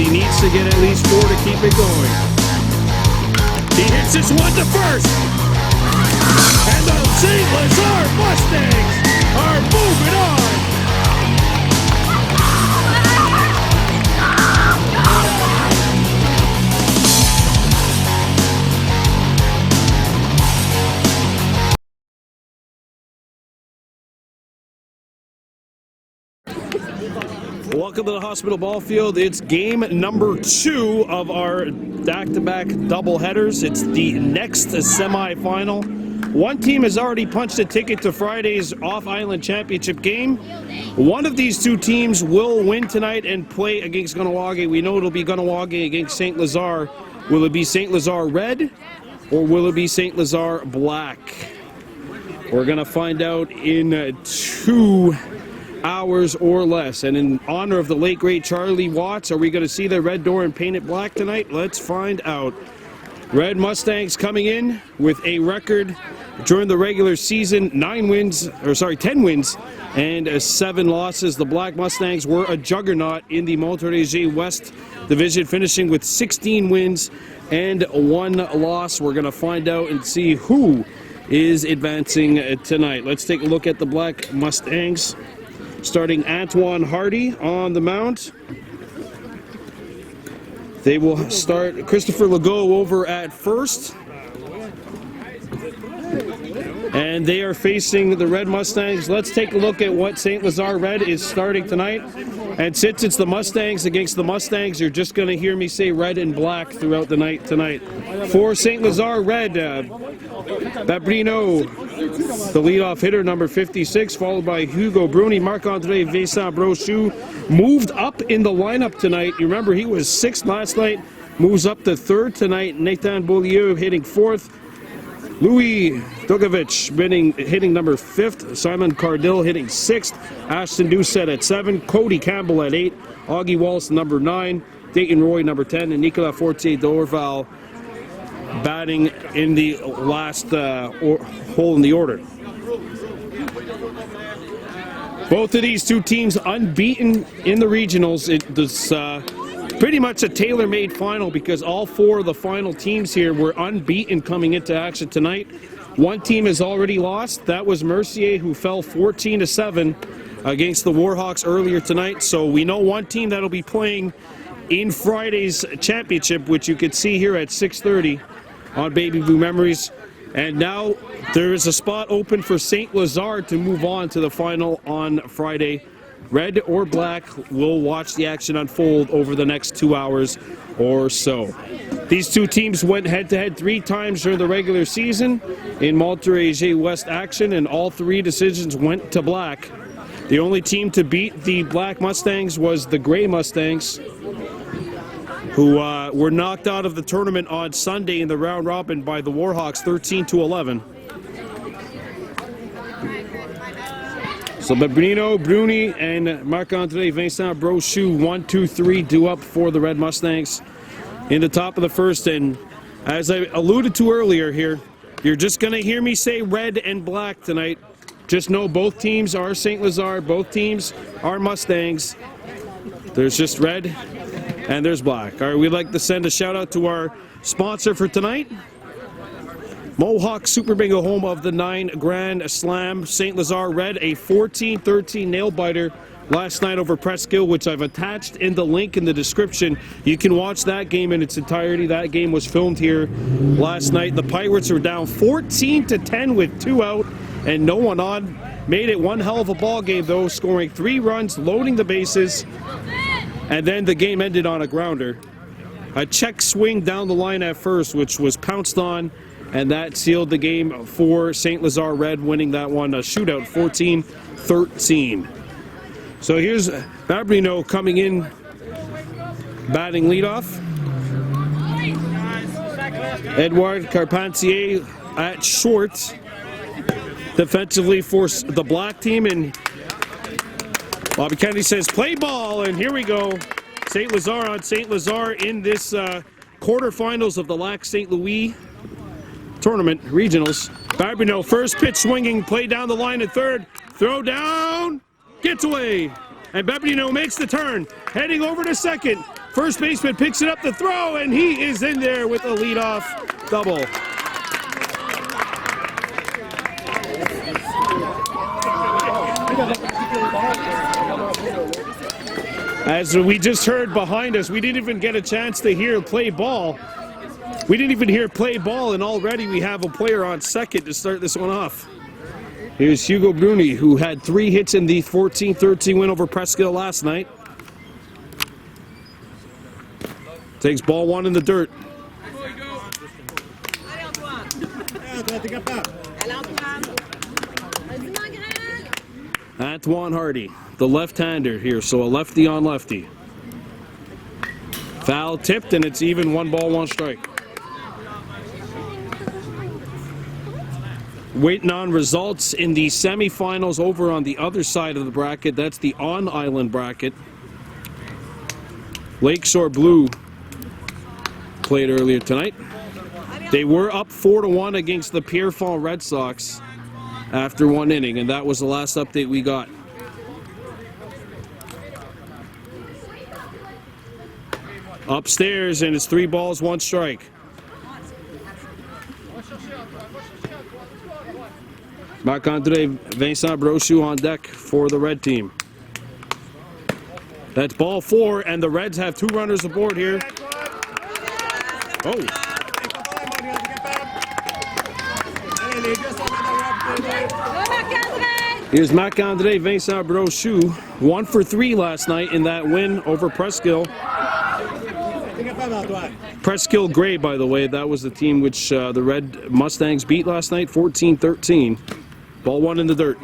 he needs to get at least 4 to keep it going. He hits this one to first. And the St. Lazare Mustangs are moving on. Welcome to the hospital ball field. It's game number 2 of our back-to-back doubleheaders. It's the next semifinal. One team has already punched a ticket to Friday's off-island championship game. One of these two teams will win tonight and play against Kahnawake. We know it'll be Kahnawake against St. Lazare. Will it be St. Lazare Red or will it be St. Lazare Black? We're going to find out in 2 hours or less. And in honor of the late great Charlie Watts, are we going to see the red door and paint it black tonight? Let's find out. Red Mustangs coming in with a record during the regular season 10 wins and 7 losses. The Black Mustangs were a juggernaut in the Montérégie West division, finishing with 16 wins and 1 loss. We're going to find out and see who is advancing tonight. Let's take a look at the Black Mustangs. Starting Antoine Hardy on the mound. They will start Christopher Legault over at first. And they are facing the Red Mustangs. Let's take a look at what St. Lazare Red is starting tonight. And since it's the Mustangs against the Mustangs, you're just going to hear me say red and black throughout the night tonight. For St. Lazare Red, Babrino, the leadoff hitter, number 56, followed by Hugo Bruni. Marc-Andre Vincent Brochu moved up in the lineup tonight. You remember he was 6th last night, moves up to 3rd tonight. Nathan Beaulieu hitting 4th. Louis Dugovich hitting number 5th. Simon Cardill hitting 6th. Ashton Dussett at 7. Cody Campbell at 8. Augie Wallace number 9. Dayton Roy number 10. And Nicolas Fortier Dorval batting in the last hole in the order. Both of these two teams unbeaten in the regionals. It was pretty much a tailor-made final because all 4 of the final teams here were unbeaten coming into action tonight. One team has already lost. That was Mercier, who fell 14-7 against the Warhawks earlier tonight. So we know one team that'll be playing in Friday's championship, which you can see here at 6:30 on Baby Blue Memories. And now there is a spot open for St. Lazare to move on to the final on Friday. Red or black, we'll watch the action unfold over the next 2 hours or so. These two teams went head-to-head 3 times during the regular season in Montérégie West action, and all 3 decisions went to black. The only team to beat the Black Mustangs was the Gray Mustangs, who were knocked out of the tournament on Sunday in the round robin by the Warhawks 13-11. So Babrino, Bruni, and Marc-Andre Vincent Brochu, 1, 2, 3 due up for the Red Mustangs in the top of the first. And as I alluded to earlier here, you're just going to hear me say red and black tonight. Just know both teams are St. Lazare, both teams are Mustangs. There's just red and there's black. All right, we'd like to send a shout out to our sponsor for tonight, Mohawk Super Bingo, home of the 9 Grand Slam. St. Lazare Red, a 14-13 nail biter last night over Presskill, which I've attached in the link in the description. You can watch that game in its entirety. That game was filmed here last night. The Pirates were down 14-10 with 2 out and no one on. Made it one hell of a ball game though, scoring 3 runs, loading the bases, and then the game ended on a grounder. A check swing down the line at first, which was pounced on, and that sealed the game for St. Lazare Red, winning that one, a shootout, 14-13. So here's Babrino coming in, batting leadoff. Edouard Carpentier at short, defensively for the black team, and Bobby Kennedy says play ball, and here we go. St. Lazare on St. Lazare in this quarterfinals of the Lac St. Louis tournament regionals. Babrino, first pitch swinging, play down the line at third, throw down, gets away, and Babrino makes the turn, heading over to second. First baseman picks it up the throw, and he is in there with a leadoff double. As we just heard behind us, we didn't even get a chance to hear play ball. We didn't even hear play ball, and already we have a player on second to start this one off. Here's Hugo Bruni, who had 3 hits in the 14-13 win over Presskill last night. Takes ball 1 in the dirt. Antoine Hardy, the left-hander here, so a lefty on lefty. Foul tipped, and it's even 1 ball, 1 strike. Waiting on results in the semifinals over on the other side of the bracket. That's the on-island bracket. Lakeshore Blue played earlier tonight. They were up 4-1 against the Pierrefonds Red Sox after 1 inning, and that was the last update we got. Upstairs, and it's 3 balls, 1 strike. Marc-Andre Vincent Brochu on deck for the red team. That's ball 4, and the Reds have 2 runners aboard here. Oh. Here's Marc-Andre Vincent Brochu, 1 for 3 last night in that win over Presskill. Presskill Gray, by the way, that was the team which the Red Mustangs beat last night, 14-13. Ball 1 in the dirt.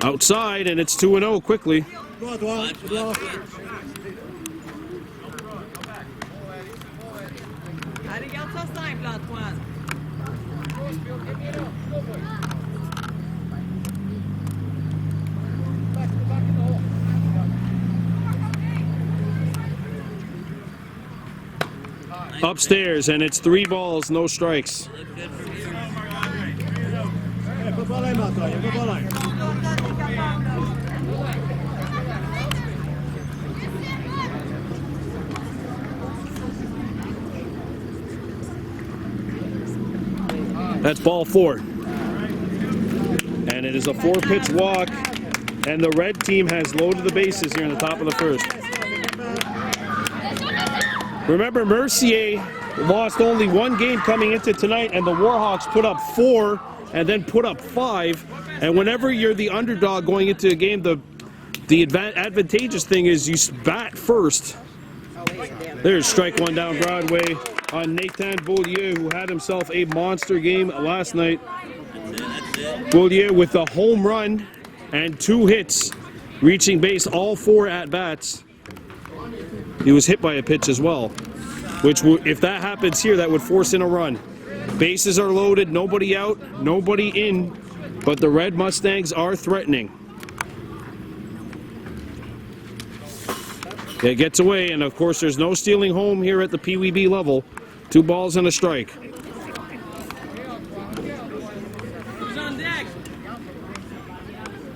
Outside, and it's 2-0 quickly. Upstairs, and it's 3 balls, no strikes. That's ball 4. And it is a 4-pitch walk, and the red team has loaded the bases here in the top of the first. Remember, Mercier lost only 1 game coming into tonight, and the Warhawks put up 4 and then put up 5. And whenever you're the underdog going into a game, the advantageous thing is you bat first. There's strike 1 down Broadway on Nathan Beaulieu, who had himself a monster game last night. Beaulieu with a home run and 2 hits, reaching base all 4 at-bats. He was hit by a pitch as well, which if that happens here, that would force in a run. Bases are loaded, nobody out, nobody in, but the Red Mustangs are threatening. It gets away, and of course there's no stealing home here at the PWB level. 2 balls and a strike.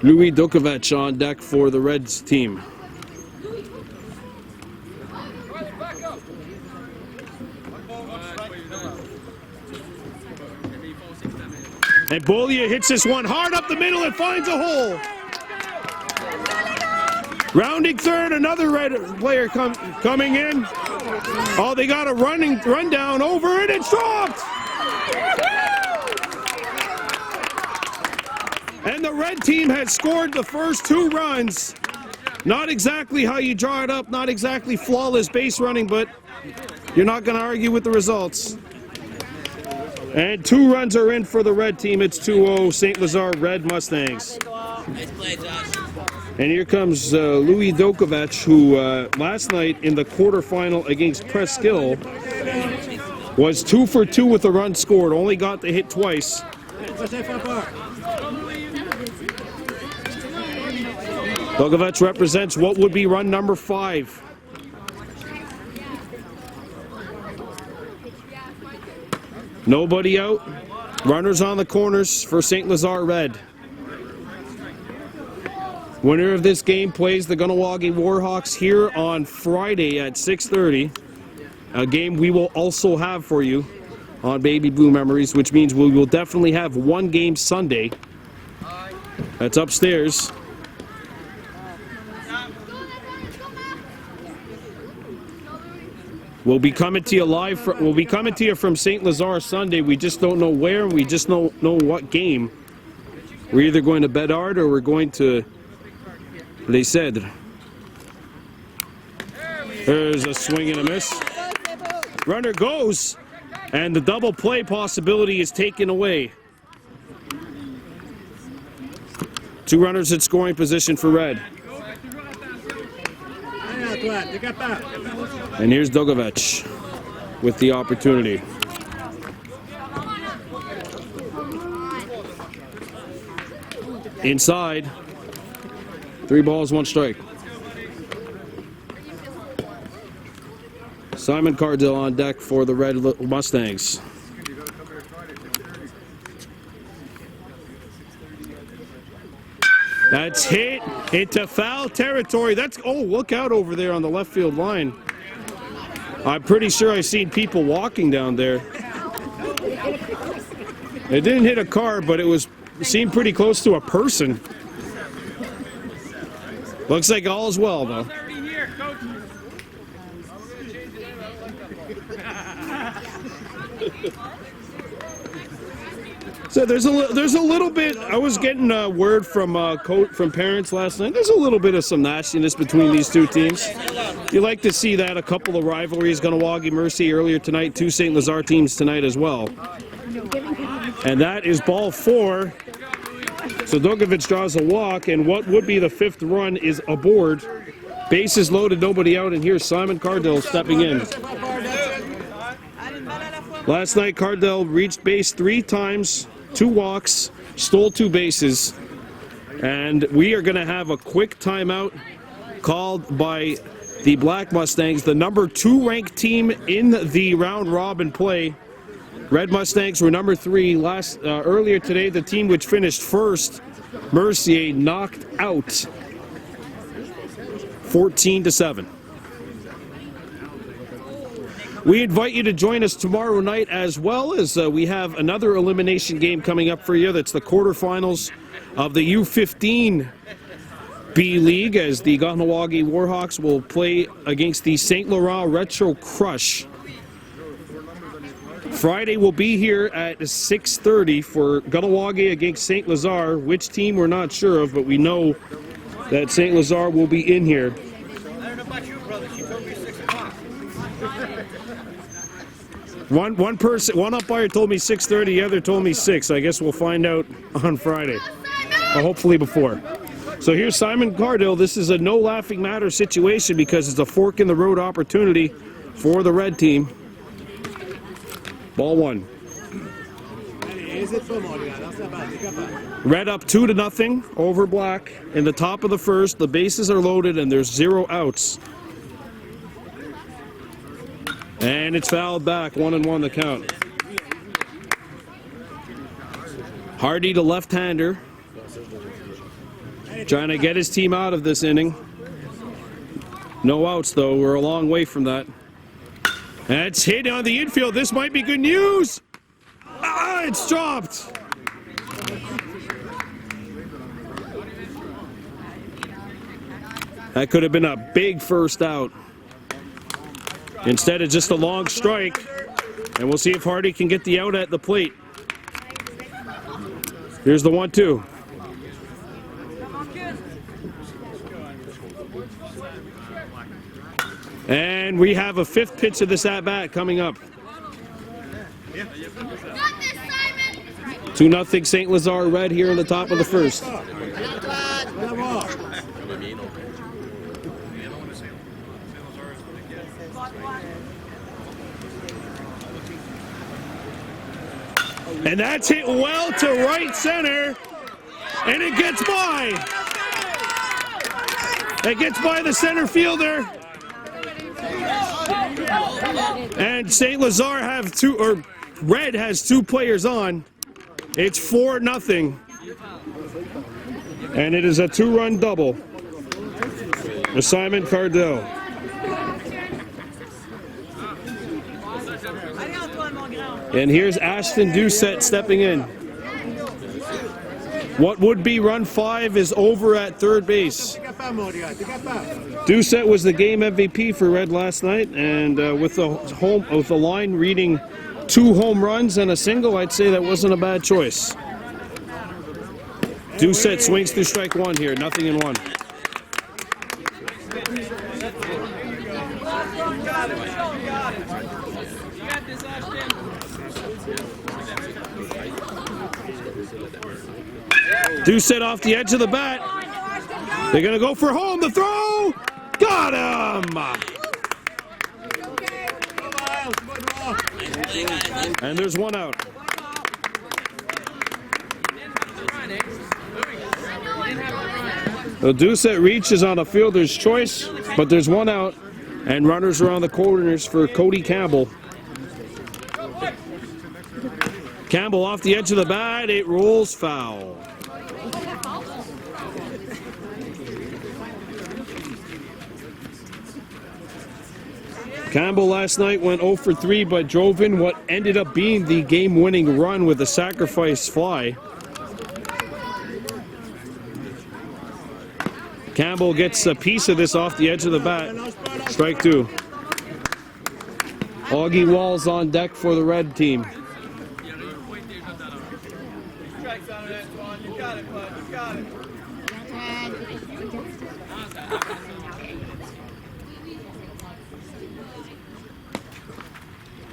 Louis Dukovac on deck for the Reds team. And Beaulieu hits this one hard up the middle and finds a hole. Rounding third, another Red player coming in. Oh, they got a run down over it. It's dropped. And the red team had scored the first 2 runs. Not exactly how you draw it up, not exactly flawless base running, but you're not going to argue with the results. And 2 runs are in for the red team. It's 2-0 St. Lazare Red Mustangs. Nice play, Josh. And here comes Louis Dukovac, who last night in the quarterfinal against Presskill was 2 for 2 with a run scored. Only got the hit twice. Dukovac represents what would be run number 5. Nobody out. Runners on the corners for St. Lazare Red. Winner of this game plays the Kahnawake Warhawks here on Friday at 6:30. A game we will also have for you on Baby Blue Memories, which means we will definitely have one game Sunday. That's upstairs. We'll be coming to you live. We'll be coming to you from St. Lazare Sunday. We just don't know where, and we just don't know what game. We're either going to Bedard or we're going to Les Cèdres. There's a swing and a miss. Runner goes, and the double play possibility is taken away. Two runners at scoring position for Red. And here's Dogovich with the opportunity. Inside. 3 balls, 1 strike. Simon Cardell on deck for the Red Mustangs. That's hit into foul territory. That's, oh, look out over there on the left field line. I'm pretty sure I've seen people walking down there. It didn't hit a car, but it seemed pretty close to a person. Looks like all is well, though. So there's a little bit. I was getting a word from parents last night. There's a little bit of some nastiness between these two teams. You like to see that. A couple of rivalries. Kahnawake Mercy earlier tonight. 2 St. Lazare teams tonight as well. And that is ball 4. So Dogovich draws a walk, and what would be the 5th run is aboard. Bases loaded, nobody out, and here's Simon Cardell stepping in. Last night, Cardell reached base 3 times, 2 walks, stole 2 bases, and we are going to have a quick timeout called by the Black Mustangs, the number 2 ranked team in the round robin play. Red Mustangs were number 3 earlier today. The team which finished first, Mercier, knocked out 14-7. We invite you to join us tomorrow night as well, as we have another elimination game coming up for you. That's the quarterfinals of the U-15 B League, as the Kahnawake Warhawks will play against the St. Laurent Retro Crush. Friday will be here at 6:30 for Kahnawake against St. Lazare. Which team we're not sure of, but we know that St. Lazare will be in here. I don't know about you, brother. She told me 6 o'clock. One umpire told me 6:30, the other told me 6. I guess we'll find out on Friday, or hopefully before. So here's Simon Cardell. This is a no laughing matter situation because it's a fork in the road opportunity for the red team. Ball 1. Red up 2-0 over Black in the top of the first. The bases are loaded and there's 0 outs. And it's fouled back, 1-1 the count. Hardy, the left-hander, trying to get his team out of this inning. No outs, though. We're a long way from that. That's hit on the infield. This might be good news. Ah, it's dropped. That could have been a big first out. Instead of just a long strike. And we'll see if Hardy can get the out at the plate. Here's the 1-2. And we have a 5th pitch of this at-bat coming up. 2-0 St. Lazare Red here in the top of the first. And that's hit well to right center. And it gets by. It gets by the center fielder. And St. Lazare have Red has 2 players on. It's 4-0. And it is a 2-run double. Assignment Cardell. And here's Ashton Dussett stepping in. What would be run 5 is over at third base. Dussett was the game MVP for Red last night, and with the line reading 2 home runs and a single, I'd say that wasn't a bad choice. Dussett swings through strike 1 here, 0-1. Dussett off the edge of the bat. They're going to go for home. The throw. Got him. And there's 1 out. The Dussett reaches on a fielder's choice, but there's 1 out, and runners around the corners for Cody Campbell. Campbell off the edge of the bat. It rolls foul. Campbell last night went 0 for 3, but drove in what ended up being the game-winning run with a sacrifice fly. Campbell gets a piece of this off the edge of the bat. Strike 2. Augie Walls on deck for the red team.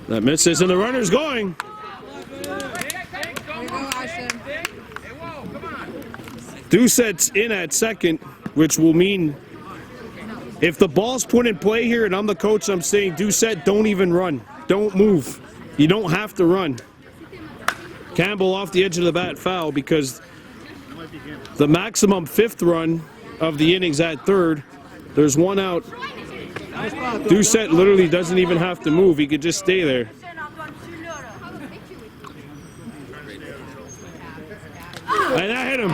That misses, and the runner's going. Dussett's in at second, which will mean if the ball's put in play here and I'm the coach, I'm saying, Dussett, don't even run. Don't move. You don't have to run. Campbell off the edge of the bat, foul, because the maximum 5th run of the innings at third, there's 1 out. Dussett literally doesn't even have to move. He could just stay there. And that hit him.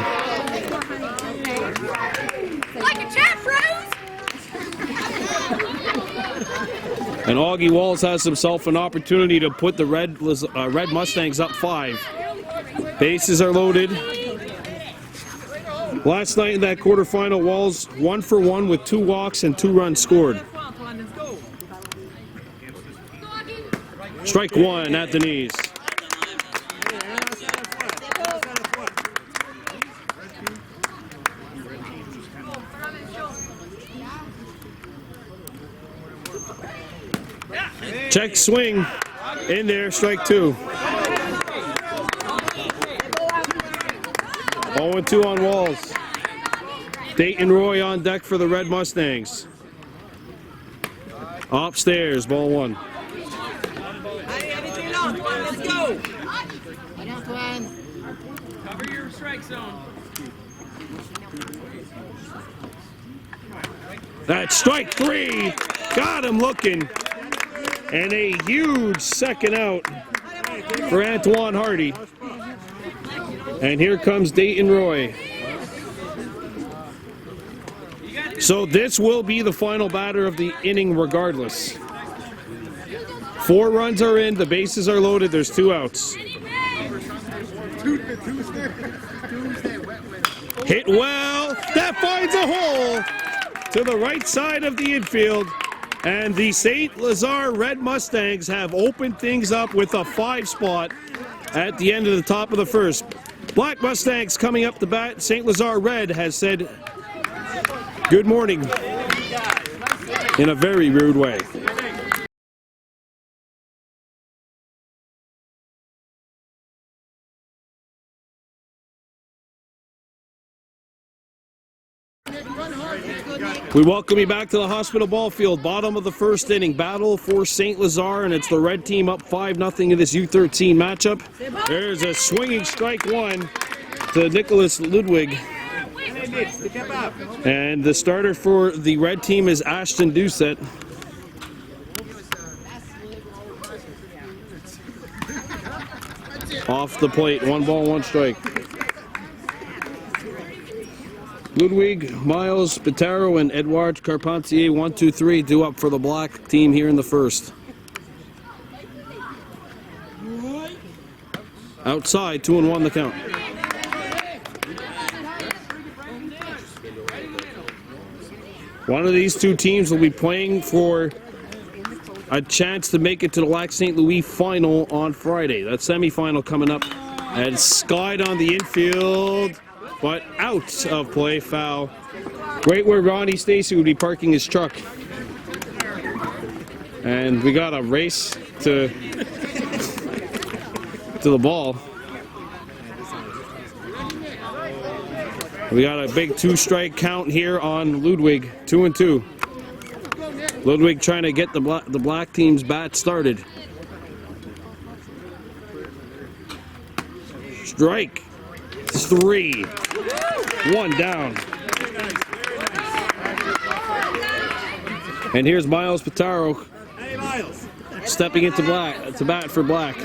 Like a chat, bros. And Augie Walls has himself an opportunity to put the Red Mustangs up 5. Bases are loaded. Last night in that quarterfinal, Walls 1 for 1 with 2 walks and 2 runs scored. Strike 1 at the knees. Check swing in there, strike 2. 0-2 on Walls. Dayton Roy on deck for the Red Mustangs. Upstairs, ball 1. Let's go. Cover your strike zone. That's strike 3. Got him looking. And a huge second out for Antoine Hardy. And here comes Dayton Roy. So this will be the final batter of the inning regardless. 4 runs are in, the bases are loaded, there's 2 outs. Hit well, that finds a hole to the right side of the infield. And the St. Lazare Red Mustangs have opened things up with a 5 spot at the end of the top of the first. Black Mustangs coming up the bat. St. Lazare Red has said good morning in a very rude way. We welcome you back to the Hospital Ball Field. Bottom of the first inning. Battle for St. Lazare, and it's the red team up 5-0 in this U-13 matchup. There's a swinging strike 1 to Nicholas Ludwig. And the starter for the red team is Ashton Dussett. Off the plate, 1 ball, 1 strike. Ludwig, Miles, Pitaro, and Edouard Carpentier, 1, 2, 3, due up for the black team here in the first. Outside, 2-1 the count. One of these two teams will be playing for a chance to make it to the Lac St. Louis final on Friday. That semifinal coming up. And skied on the infield, but out of play, foul. Right where Ronnie Stacy would be parking his truck. And we got a race to the ball. We got a big 2-strike count here on Ludwig, 2-2. Ludwig trying to get the black team's bat started. Strike 3, 1 down. And here's Miles Pitaro stepping into black to bat for black.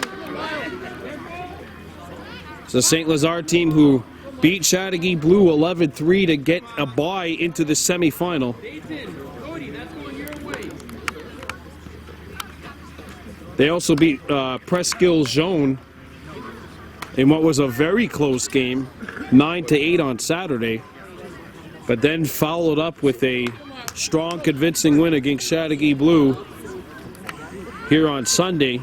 It's the St. Lazare team who beat Chateauguay Blue 11-3 to get a bye into the semifinal. They also beat Presqu'île Jaune in what was a very close game, 9-8 on Saturday, but then followed up with a strong, convincing win against Chateauguay Blue here on Sunday.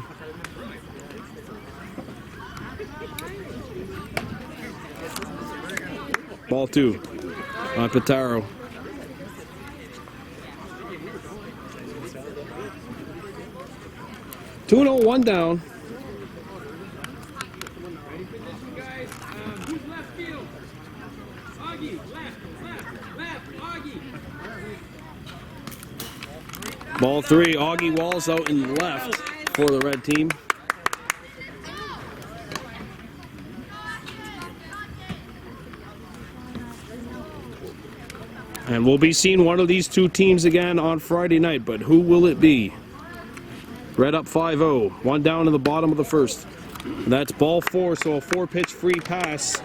Ball 2 on Pitaro. Two and 1 down. Ball 3, Augie Walls out in left for the red team. And we'll be seeing one of these two teams again on Friday night, but who will it be? Red up 5-0, 1 down in the bottom of the first. And that's ball 4, so a 4-pitch free pass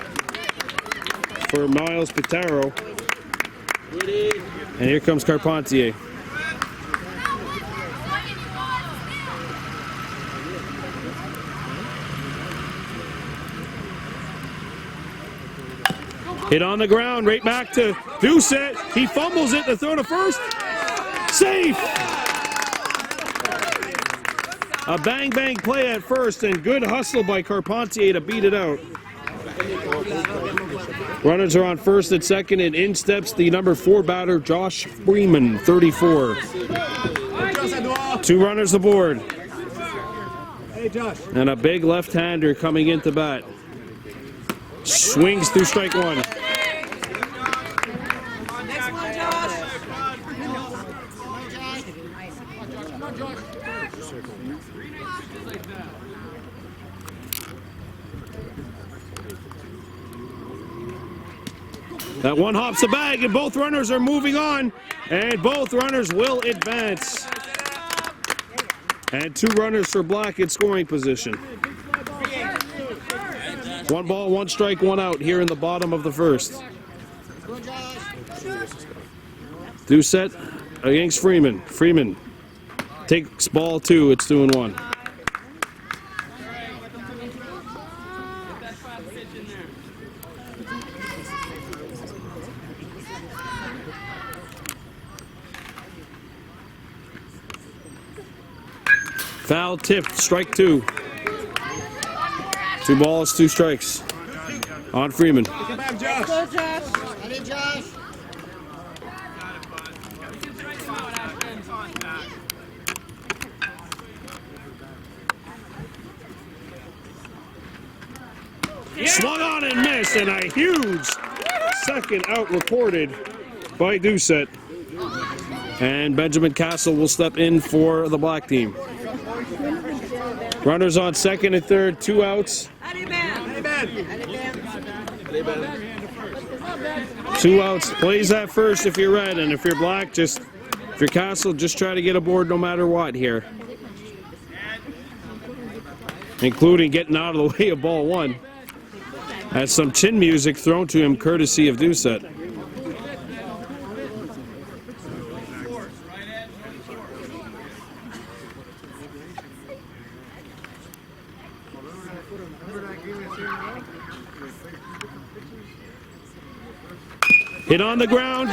for Miles Pitaro. And here comes Carpentier. Hit on the ground, right back to Dussett. He fumbles it to throw to first. Safe! A bang-bang play at first, and good hustle by Carpentier to beat it out. Runners are on first and second, and in steps the number 4 batter, Josh Freeman, 34. 2 runners aboard. And a big left-hander coming into bat. Swings through strike 1. That one hops the bag, and both runners are moving on, and both runners will advance. And 2 runners for black in scoring position. 1 ball, 1 strike, 1 out here in the bottom of the first. Dussett against Freeman. Freeman takes ball 2, it's 2-1. Foul tipped, strike 2. 2 balls, 2 strikes on Freeman. Come back, Josh. Go, Josh. I need Josh. Swung on and missed, and a huge second out recorded by Dussett. And Benjamin Castle will step in for the black team. Runners on second and third, 2 outs. 2 outs. Plays at first if you're red, and if you're black, if you're Castle, just try to get aboard no matter what here. including getting out of the way of ball one. Has some chin music thrown to him courtesy of Dussett. Hit on the ground,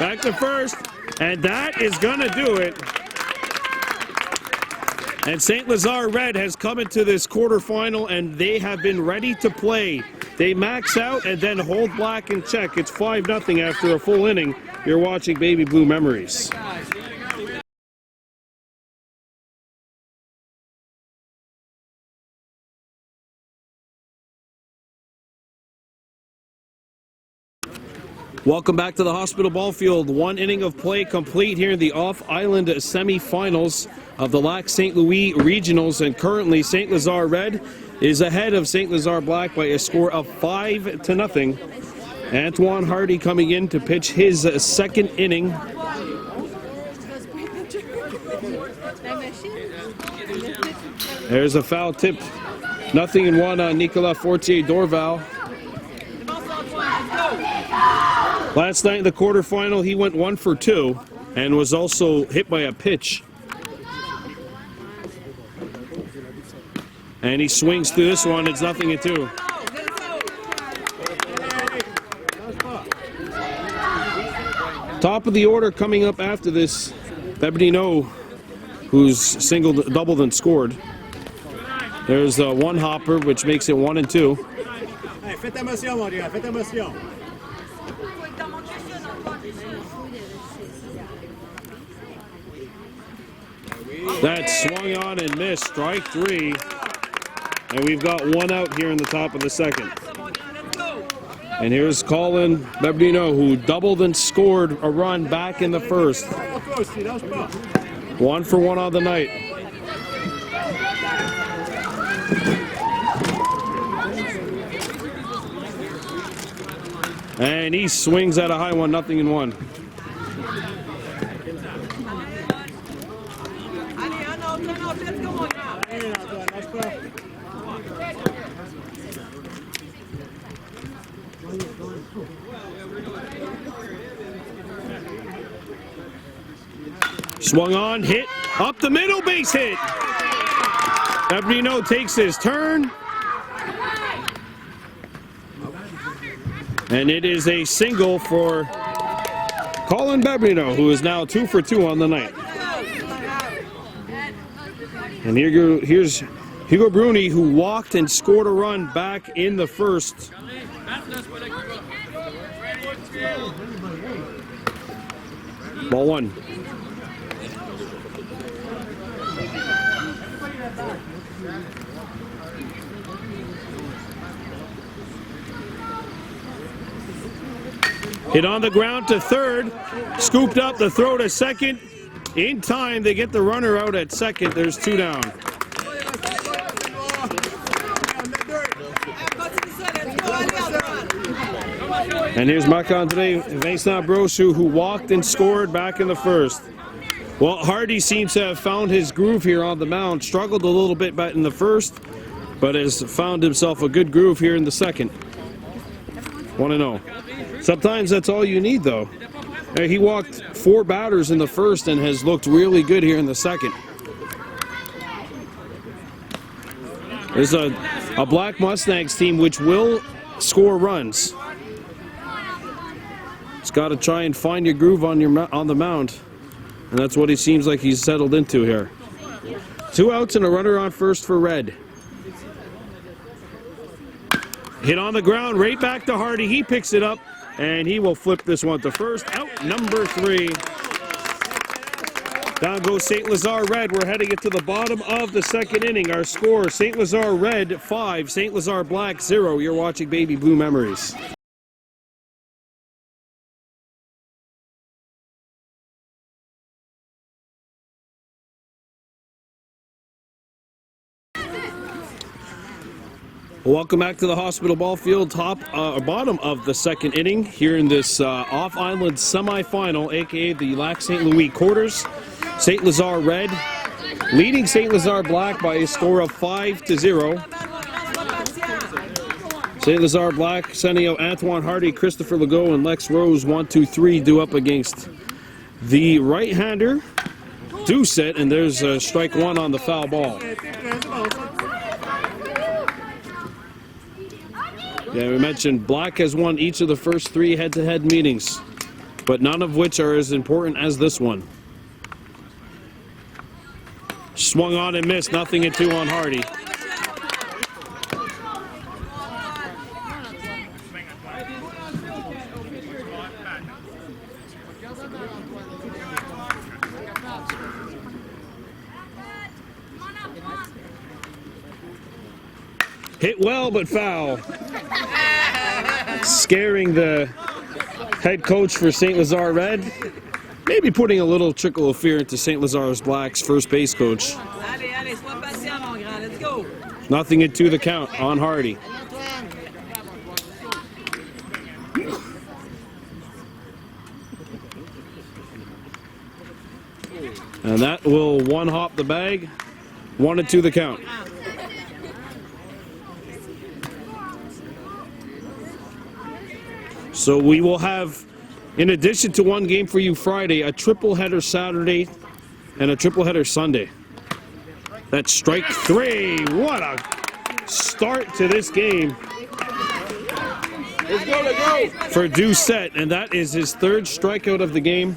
back to first, and that is gonna do it. And St. Lazare Red has come into this quarterfinal, and they have been ready to play. They max out and then hold black in check. It's 5-0 after a full inning. You're watching Baby Blue Memories. Welcome back to the Hospital Ball Field. One inning of play complete here in the off-island semifinals of the Lac St. Louis Regionals, and currently St. Lazare Red is ahead of St. Lazare Black by a score of 5-0. Antoine Hardy coming in to pitch his second inning. There's a foul tip. 0-1 on Nicolas Fortier-Dorval. Last night in the quarterfinal, he went 1 for 2 and was also hit by a pitch. And he swings through this one. It's 0-2. Top of the order coming up after this, Bebrino, who's doubled and scored. There's one hopper, which makes it 1-2. Hey, faites attention, mon gars, faites attention. That swung on and missed. Strike 3. And we've got one out here in the top of the second. And here's Colin Bebrino, who doubled and scored a run back in the first. 1 for 1 on the night. And he swings at a high one, 0-1. Swung on, hit, up the middle, base hit. Bebrino takes his turn. And it is a single for Colin Bebrino, who is now 2 for 2 on the night. And here's Hugo Bruni, who walked and scored a run back in the first. Ball 1. Hit on the ground to third, scooped up the throw to second. In time, they get the runner out at second. There's 2 down. And here's Marc-André Vincent Brochu, who walked and scored back in the first. Well, Hardy seems to have found his groove here on the mound. Struggled a little bit back in the first, but has found himself a good groove here in the second. 1-0. Sometimes that's all you need, though. He walked 4 batters in the first and has looked really good here in the second. There's a Black Mustangs team which will score runs. It's got to try and find your groove on the mound, and that's what he seems like he's settled into here. 2 outs and a runner on first for Red. Hit on the ground, right back to Hardy. He picks it up, and he will flip this one to first. Out number 3. Down goes St. Lazare Red. We're heading it to the bottom of the second inning. Our score, St. Lazare Red 5, St. Lazare Black 0. You're watching Baby Blue Memories. Welcome back to the Hospital Ball Field, bottom of the second inning here in this off-island semifinal, aka the Lac St. Louis quarters. St. Lazare Red leading St. Lazare Black by a score of 5-0. St. Lazare Black sending out Antoine Hardy, Christopher Legault, and Lex Rose 1-2-3 due up against the right-hander Dussett, and there's strike one on the foul ball. Yeah, we mentioned Black has won each of the first 3 head-to-head meetings, but none of which are as important as this one. Swung on and missed, 0-2 on Hardy. Hit well, but foul. Scaring the head coach for St. Lazare Red. Maybe putting a little trickle of fear into St. Lazare Black's first base coach. 0-2 the count on Hardy. And that will one-hop the bag. 1-2 the count. So we will have, in addition to one game for you Friday, a triple header Saturday and a triple header Sunday. That's strike 3. What a start to this game. Let's go. For Dussett, and that is his 3rd strikeout of the game.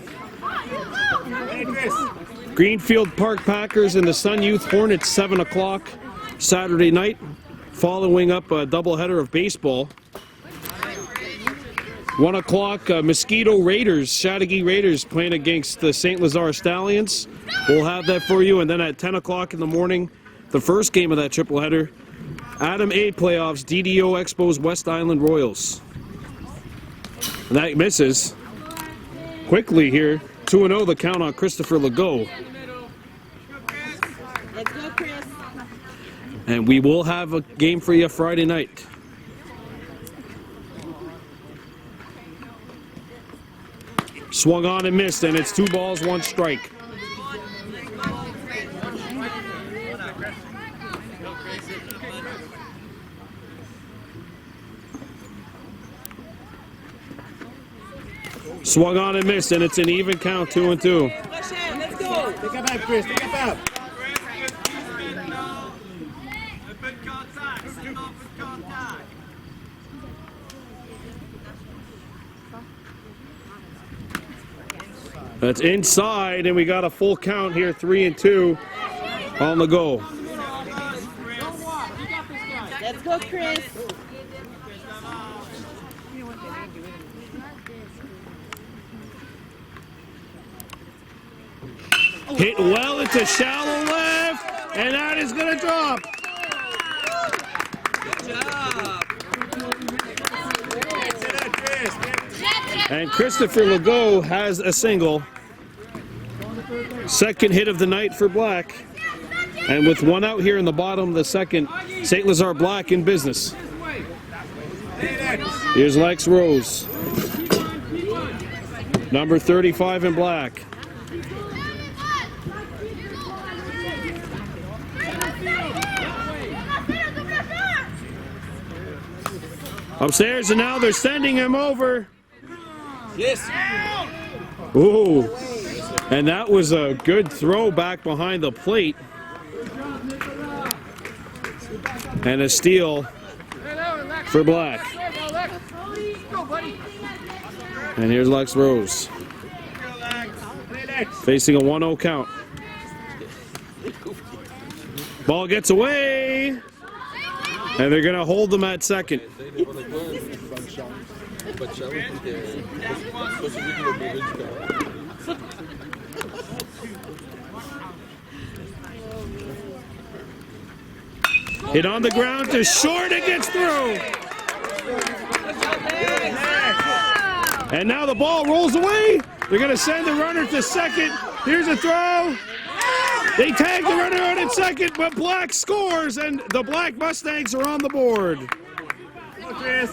Greenfield Park Packers and the Sun Youth Hornets 7 o'clock Saturday night, following up a doubleheader of baseball. 1 o'clock, Mosquito Raiders, Chateauguay Raiders playing against the St. Lazare Stallions. We'll have that for you. And then at 10 o'clock in the morning, the first game of that tripleheader, Adam A playoffs, DDO Expos West Island Royals. And that misses. Quickly here, 2-0 the count on Christopher Legault. Let's go, Chris. And we will have a game for you Friday night. Swung on and missed, and it's 2 balls, 1 strike. Swung on and missed, and it's an even count, 2-2. Let's go. Take it back, Chris. Take it back. That's inside, and we got a full count here, 3-2 on the go. Let's go, Chris. Hit well into shallow left, and that is going to drop. And Christopher Legault has a single. 2nd hit of the night for Black. And with 1 out here in the bottom of the 2nd, St. Lazare Black in business. Here's Lex Rose. Number 35 in Black. Upstairs, and now they're sending him over. Yes. Ooh, and that was a good throw back behind the plate. And a steal for Black. And here's Lex Rose. Facing a 1-0 count. Ball gets away. And they're going to hold them at 2nd. Hit on the ground to short, it gets through. And now the ball rolls away. They're going to send the runner to 2nd. Here's a throw. They tag the runner out at 2nd, but Black scores, and the Black Mustangs are on the board. Chris.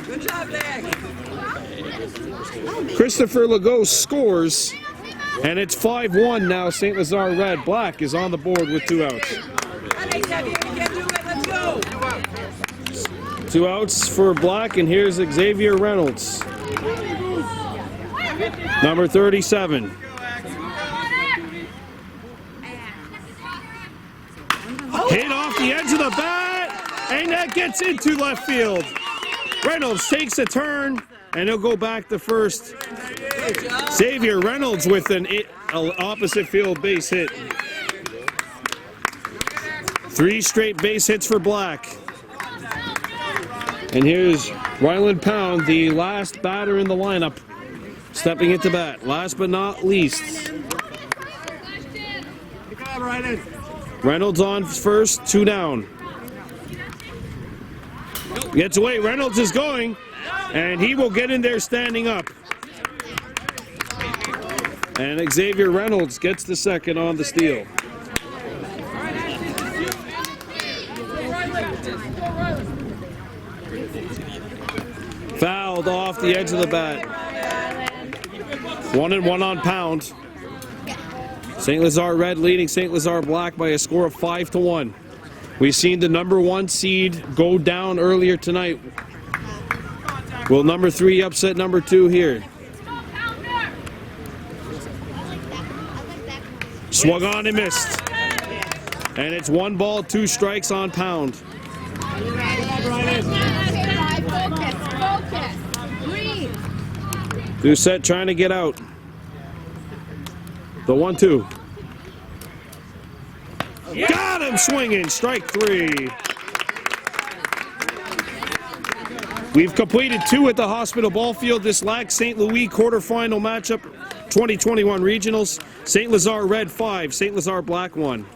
Good job, Lex. Christopher Legault scores And it's 5-1 now. St. Lazare Red. Black is on the board with 2 outs. Let's go. 2 outs for Black, and here's Xavier Reynolds. Number 37. Hit off the edge of the bat, and that gets into left field. Reynolds takes a turn, and he'll go back to first. Xavier Reynolds with an opposite field base hit. 3 straight base hits for Black. And here's Ryland Pound, the last batter in the lineup, stepping into bat. Last but not least. Reynolds on first, 2 down. Gets away, Reynolds is going, and he will get in there standing up. And Xavier Reynolds gets the second on the steal. Fouled off the edge of the bat. 1-1 on Pound. St. Lazare Red leading St. Lazare Black by a score of 5-1. We've seen the number 1 seed go down earlier tonight. Will number 3 upset number 2 here? Swung on and missed. And it's 1 ball, 2 strikes on Pound. Dussett trying to get out. The 1-2. Got him swinging. Strike 3. We've completed 2 at the Hospital Ball Field. This Lac St. Louis quarterfinal matchup, 2021 regionals. St. Lazare Red 5, St. Lazare Black 1.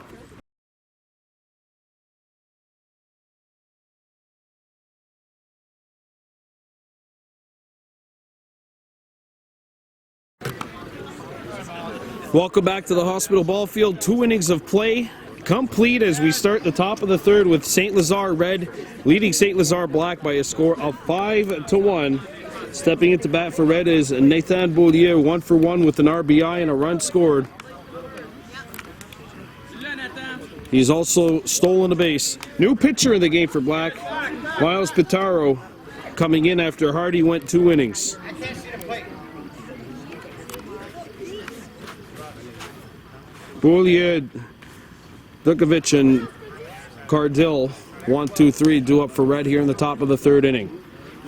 Welcome back to the Hospital Ball Field. 2 innings of play complete as we start the top of the third with St. Lazare Red leading St. Lazare Black by a score of 5-1. Stepping into bat for Red is Nathan Beaulieu, 1 for 1 with an RBI and a run scored. He's also stolen a base. New pitcher in the game for Black, Miles Pitaro, coming in after Hardy went 2 innings. Beaulieu, Dukovic, and Cardill, 1, 2, 3, due up for Red here in the top of the third inning.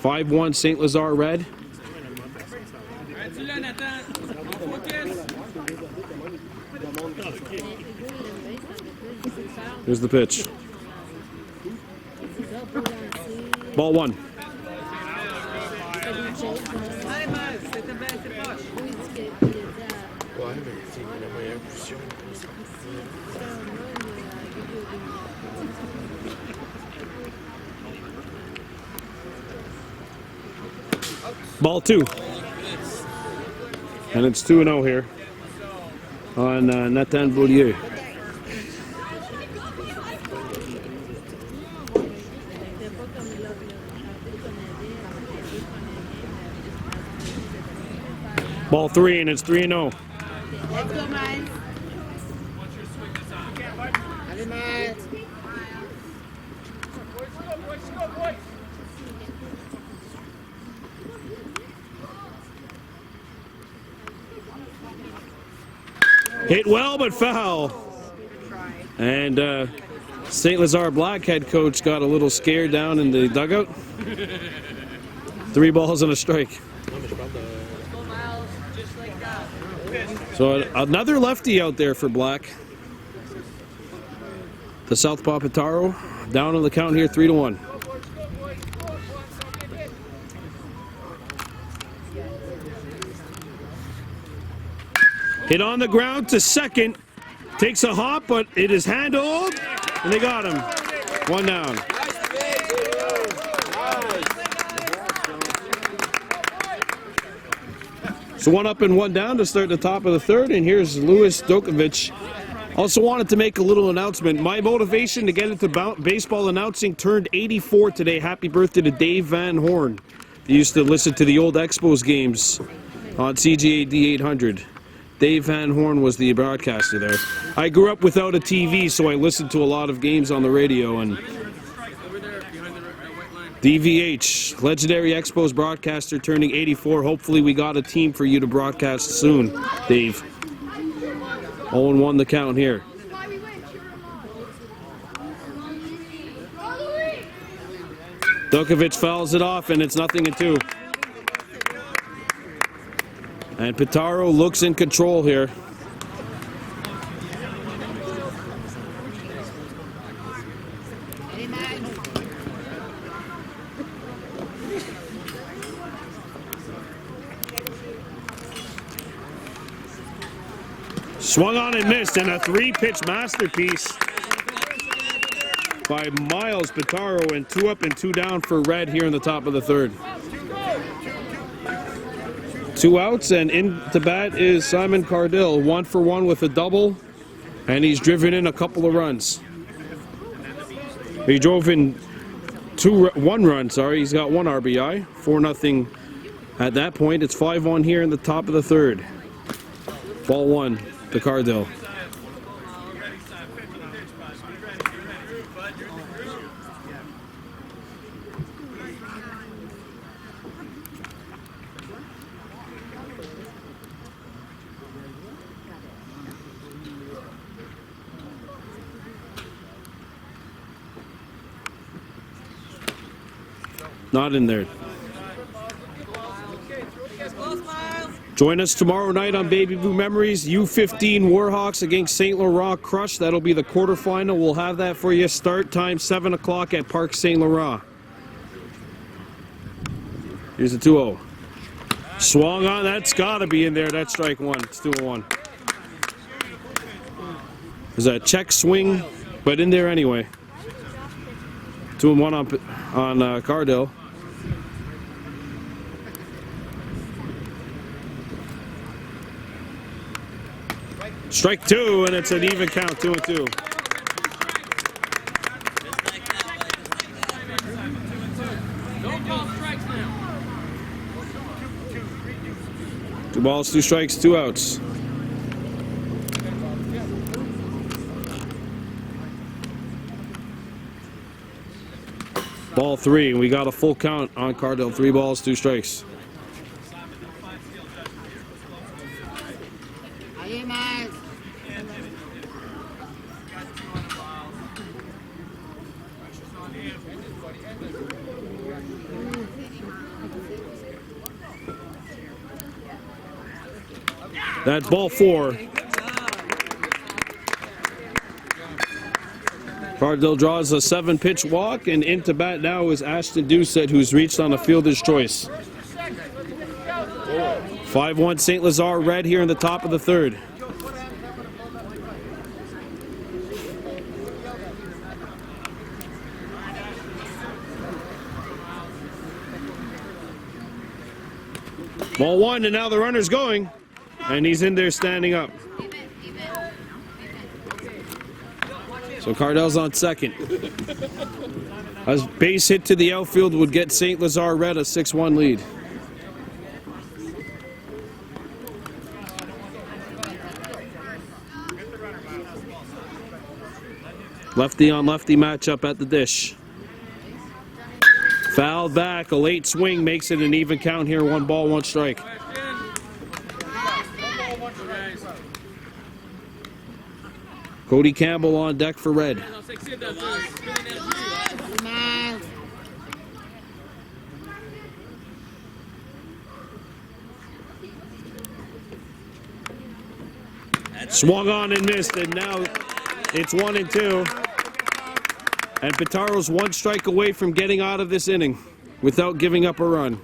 5-1 St. Lazare Red. Here's the pitch. Ball 1. Ball 2. And it's 2-0 here on Nathan Beaulieu. Ball 3, and it's 3-0. Let's go, Miles. Hit well, but foul. And St. Lazare Black head coach got a little scared down in the dugout. 3 balls and a strike. So another lefty out there for Black. The Southpaw Pitaro down on the count here, 3-1. Hit on the ground to second. Takes a hop, but it is handled, and they got him. 1 down. So 1 up and 1 down to start the top of the third, and here's Louis Dukovic. Also wanted to make a little announcement. My motivation to get into baseball announcing turned 84 today. Happy birthday to Dave Van Horn. He used to listen to the old Expos games on CGAD 800. Dave Van Horn was the broadcaster there. I grew up without a TV, so I listened to a lot of games on the radio. And DVH, Legendary Expos broadcaster, turning 84. Hopefully we got a team for you to broadcast soon, Dave. 0-1 the count here. Dukovic fouls it off, and it's 0-2. And Pitaro looks in control here. Swung on and missed, and a 3-pitch masterpiece by Miles Pitaro, and 2 up and 2 down for Red here in the top of the third. 2 outs, and in to bat is Simon Cardill, 1 for 1 with a double, and he's driven in a couple of runs. He drove in 1 run, sorry. He's got 1 RBI, 4-0 at that point. It's 5-1 here in the top of the third. Ball 1 to Cardill. Not in there. Join us tomorrow night on Baby Blue Memories. U-15 Warhawks against St. Laurent Crush. That'll be the quarterfinal. We'll have that for you. Start time 7 o'clock at Parc St. Laurent. Here's a 2-0. Swung on. That's got to be in there. That's strike 1. It's 2-1. There's a check swing, but in there anyway. 2-1 on Cardill. Strike 2, and it's an even count, 2-2. Don't call strikes now. 2 balls, 2 strikes, 2 outs. Ball 3, and we got a full count on Cardill. 3 balls, 2 strikes. That's ball 4. Cardill draws a 7-pitch walk, and into bat now is Ashton Dussett, who's reached on a fielder's choice. 5-1 St. Lazare Red here in the top of the third. Ball 1, and now the runner's going, and he's in there standing up. So Cardell's on second. A base hit to the outfield would get St. Lazare Red a 6-1 lead. Lefty on lefty matchup at the dish. Fouled back, a late swing makes it an even count here. 1 ball, 1 strike. Cody Campbell on deck for Red. Swung on and missed, and now it's 1-2. And Pitaro's 1 strike away from getting out of this inning without giving up a run.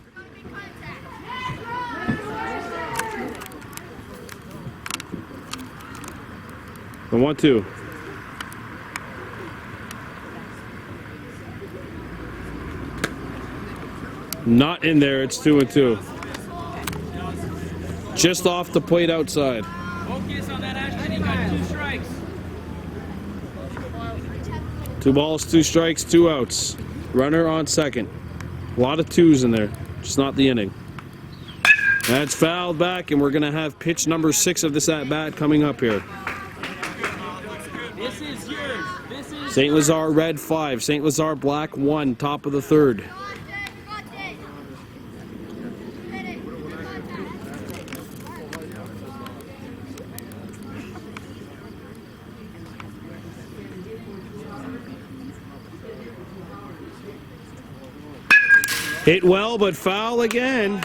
The 1-2. Not in there, it's 2-2. Just off the plate outside. Focus on that, Ashton. You got 2 strikes. 2 balls, 2 strikes, 2 outs. Runner on second. A lot of 2s in there, just not the inning. That's fouled back, and we're going to have pitch number 6 of this at-bat coming up here. This is yours. This is St. Lazare red 5, St. Lazare black 1, top of the 3rd. Hit well, but foul again.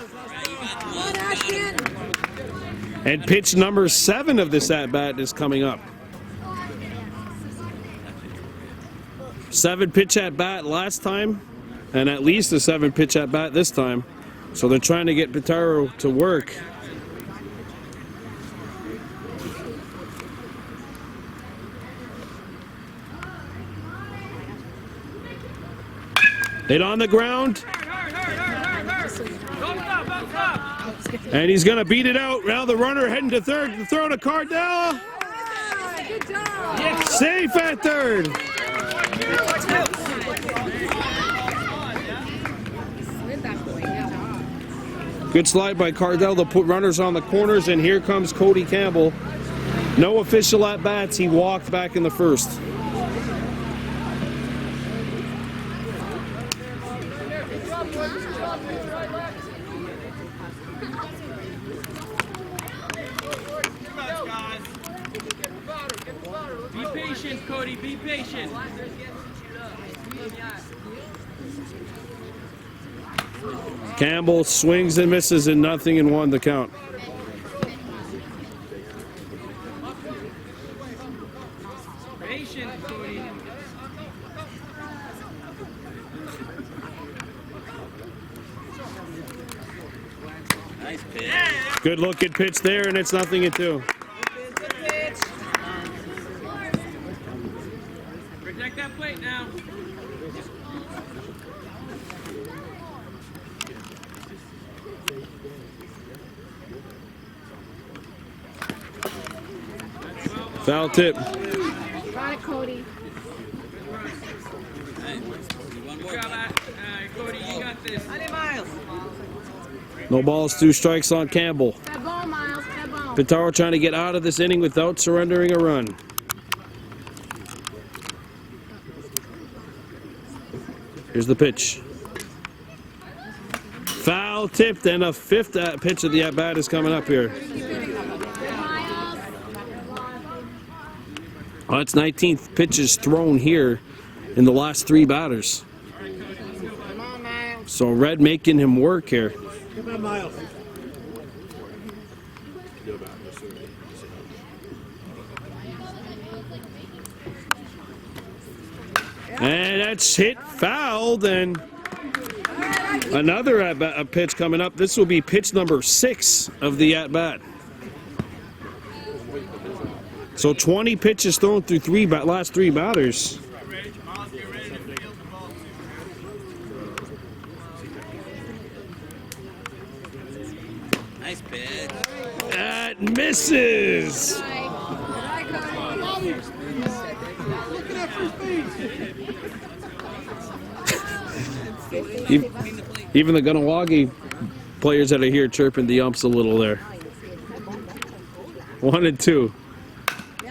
And pitch number 7 of this at-bat is coming up. 7 pitch at-bat last time, and at least a 7 pitch at-bat this time. So they're trying to get Pitaro to work. Hit on the ground. And he's going to beat it out. Now the runner heading to third. The throw to Cardell. Good job. Safe at third. Good slide by Cardell to put runners on the corners. And here comes Cody Campbell. No official at-bats. He walked back in the first. Be patient, Cody. Be patient. Campbell swings and misses and nothing and 1 the count. Patient, Cody. Nice pitch. Good looking pitch there, and it's 0-2. Protect that plate now. Foul tip. Got it, Cody. Good job, Cody. You got this. No balls, 2 strikes on Campbell. That ball, Miles. That ball. Pitaro trying to get out of this inning without surrendering a run. Here's the pitch. Foul tipped, and a 5th pitch of the at-bat is coming up here. Well, that's 19th pitches thrown here in the last 3 batters. So Red making him work here. Come on, Miles. And that's hit fouled, and another at-bat pitch coming up. This will be pitch number 6 of the at-bat. So 20 pitches thrown through last 3 batters. Nice pitch. That misses. Even the Ganawagi players that are here chirping the umps a little there. 1-2.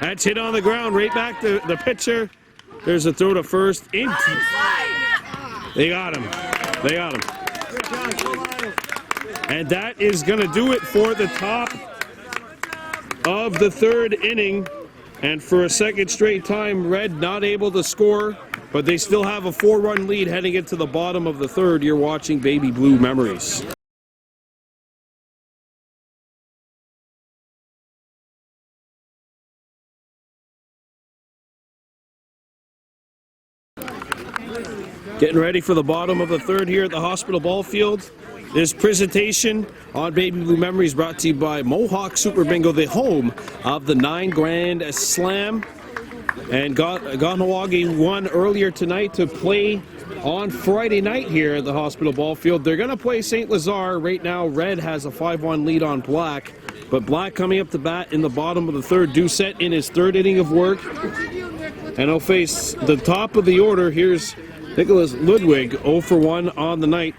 That's hit on the ground, right back to the pitcher. There's a throw to first. They got him. They got him. And that is going to do it for the top of the 3rd inning. And for a second straight time, Red not able to score, but they still have a 4-run lead heading into the bottom of the 3rd. You're watching Baby Blue Memories. Getting ready for the bottom of the 3rd here at the Hospital Ball Field. This presentation on Baby Blue Memories brought to you by Mohawk Super Bingo, the home of the 9 Grand Slam. And Ganawagi won earlier tonight to play on Friday night here at the Hospital Ball Field. They're going to play St. Lazare. Right now, Red has a 5-1 lead on Black. But Black coming up to bat in the bottom of the 3rd. Dussett in his 3rd inning of work. And he'll face the top of the order. Here's Nicholas Ludwig, 0 for 1 on the night.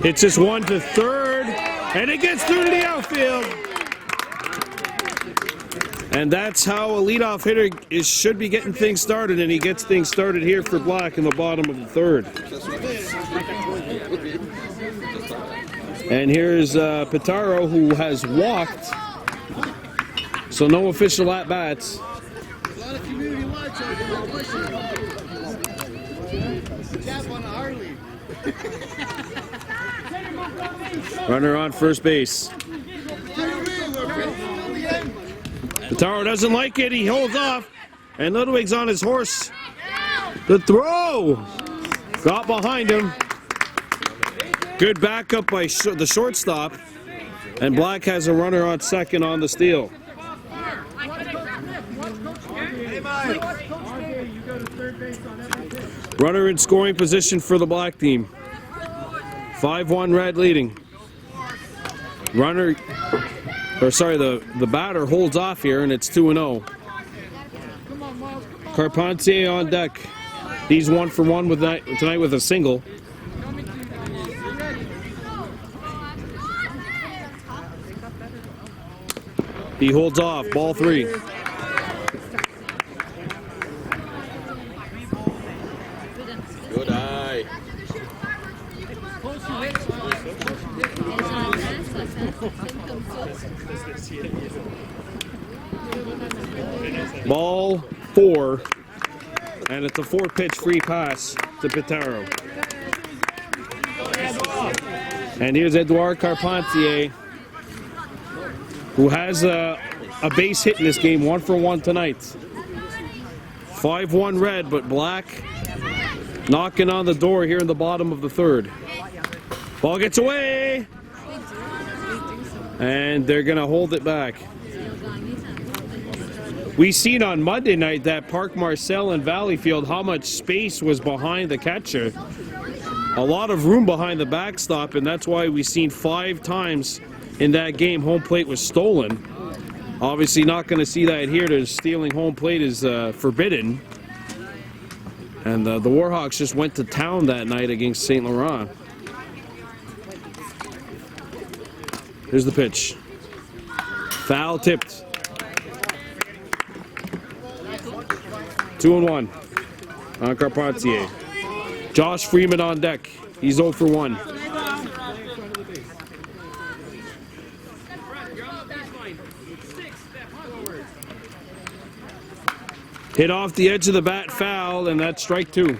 Hits this one to 3rd. And it gets through to the outfield. And that's how a leadoff hitter should be getting things started, and he gets things started here for Black in the bottom of the third. And here's Pitaro, who has walked, so no official at-bats. A lot of community watch out there. No question. Tap on a Harley. Runner on first base. Pitaro doesn't like it. He holds off. And Ludwig's on his horse. The throw! Got behind him. Good backup by the shortstop. And Black has a runner on second on the steal. Runner in scoring position for the Black team. 5-1 Red leading. The batter holds off here, and it's 2-0. Carpentier on deck. He's 1 for 1 tonight with a single. He holds off, ball 3. Good eye. Ball 4, and it's a 4-pitch free pass to Pitaro. And here's Edouard Carpentier, who has a base hit in this game, 1 for 1 tonight. 5-1 Red, but Black knocking on the door here in the bottom of the third. Ball gets away, and they're going to hold it back. We seen on Monday night that Park Marcel and Valleyfield how much space was behind the catcher. A lot of room behind the backstop, and that's why we seen 5 times in that game home plate was stolen. Obviously not going to see that here. To stealing home plate is forbidden. And the Warhawks just went to town that night against St. Laurent. Here's the pitch. Foul tipped. 2-1 on Carpentier. Josh Freeman on deck. He's 0 for 1. Hit off the edge of the bat, foul, and that's strike 2.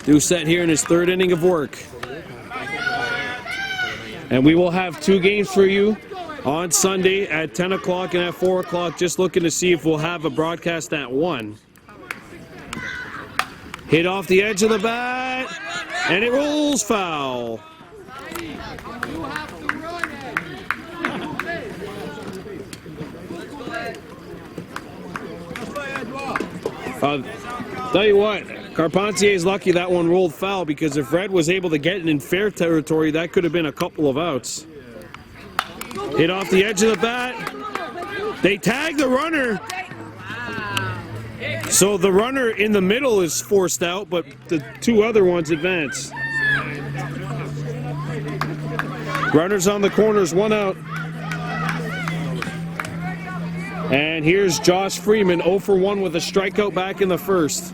Dussett here in his 3rd inning of work. And we will have 2 games for you on Sunday at 10 o'clock and at 4 o'clock. Just looking to see if we'll have a broadcast at 1. Hit off the edge of the bat, and it rolls foul. Tell you what, Carpentier is lucky that one rolled foul, because if Red was able to get it in fair territory, that could have been a couple of outs. Hit off the edge of the bat. They tag the runner. So the runner in the middle is forced out, but the 2 other ones advance. Runners on the corners, 1 out. And here's Josh Freeman, 0 for 1 with a strikeout back in the 1st.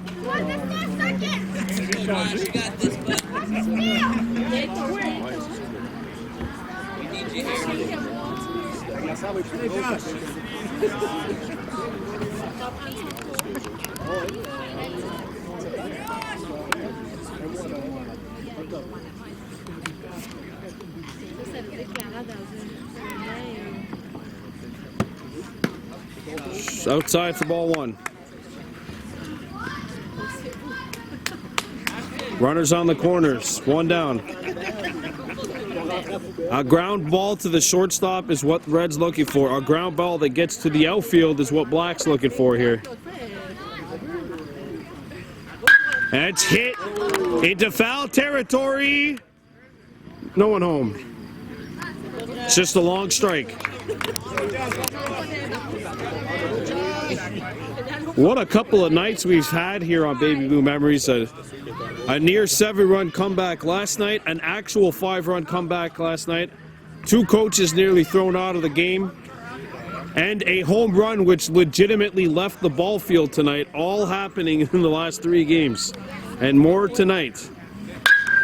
Josh, you got this, bud. We need you here. Outside for ball 1. Runners on the corners, 1 down. A ground ball to the shortstop is what Red's looking for. A ground ball that gets to the outfield is what Black's looking for here. And it's hit into foul territory. No one home. It's just a long strike. What a couple of nights we've had here on Baby Blue Memories. A near 7-run comeback last night, an actual 5-run comeback last night, 2 coaches nearly thrown out of the game, and a home run which legitimately left the ball field tonight, all happening in the last 3 games. And more tonight.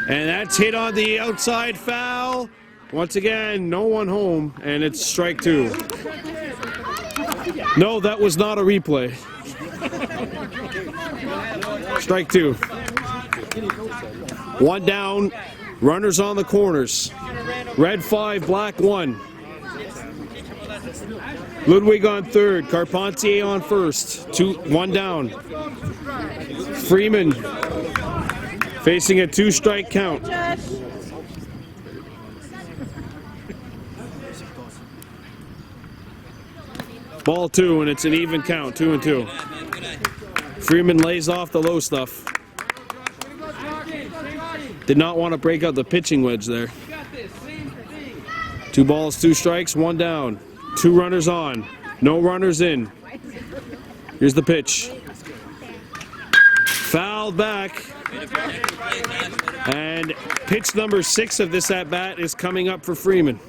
And that's hit on the outside, foul. Once again, no one home, and it's strike 2. No, that was not a replay. Strike 2. 1 down, runners on the corners. Red 5, black 1. Ludwig on third, Carpentier on first. 1 down. Freeman facing a 2-strike count. Ball 2, and it's an even count, 2-2. Freeman lays off the low stuff. Did not want to break out the pitching wedge there. 2 balls, 2 strikes, 1 down. 2 runners on, no runners in. Here's the pitch. Fouled back. And pitch number 6 of this at-bat is coming up for Freeman.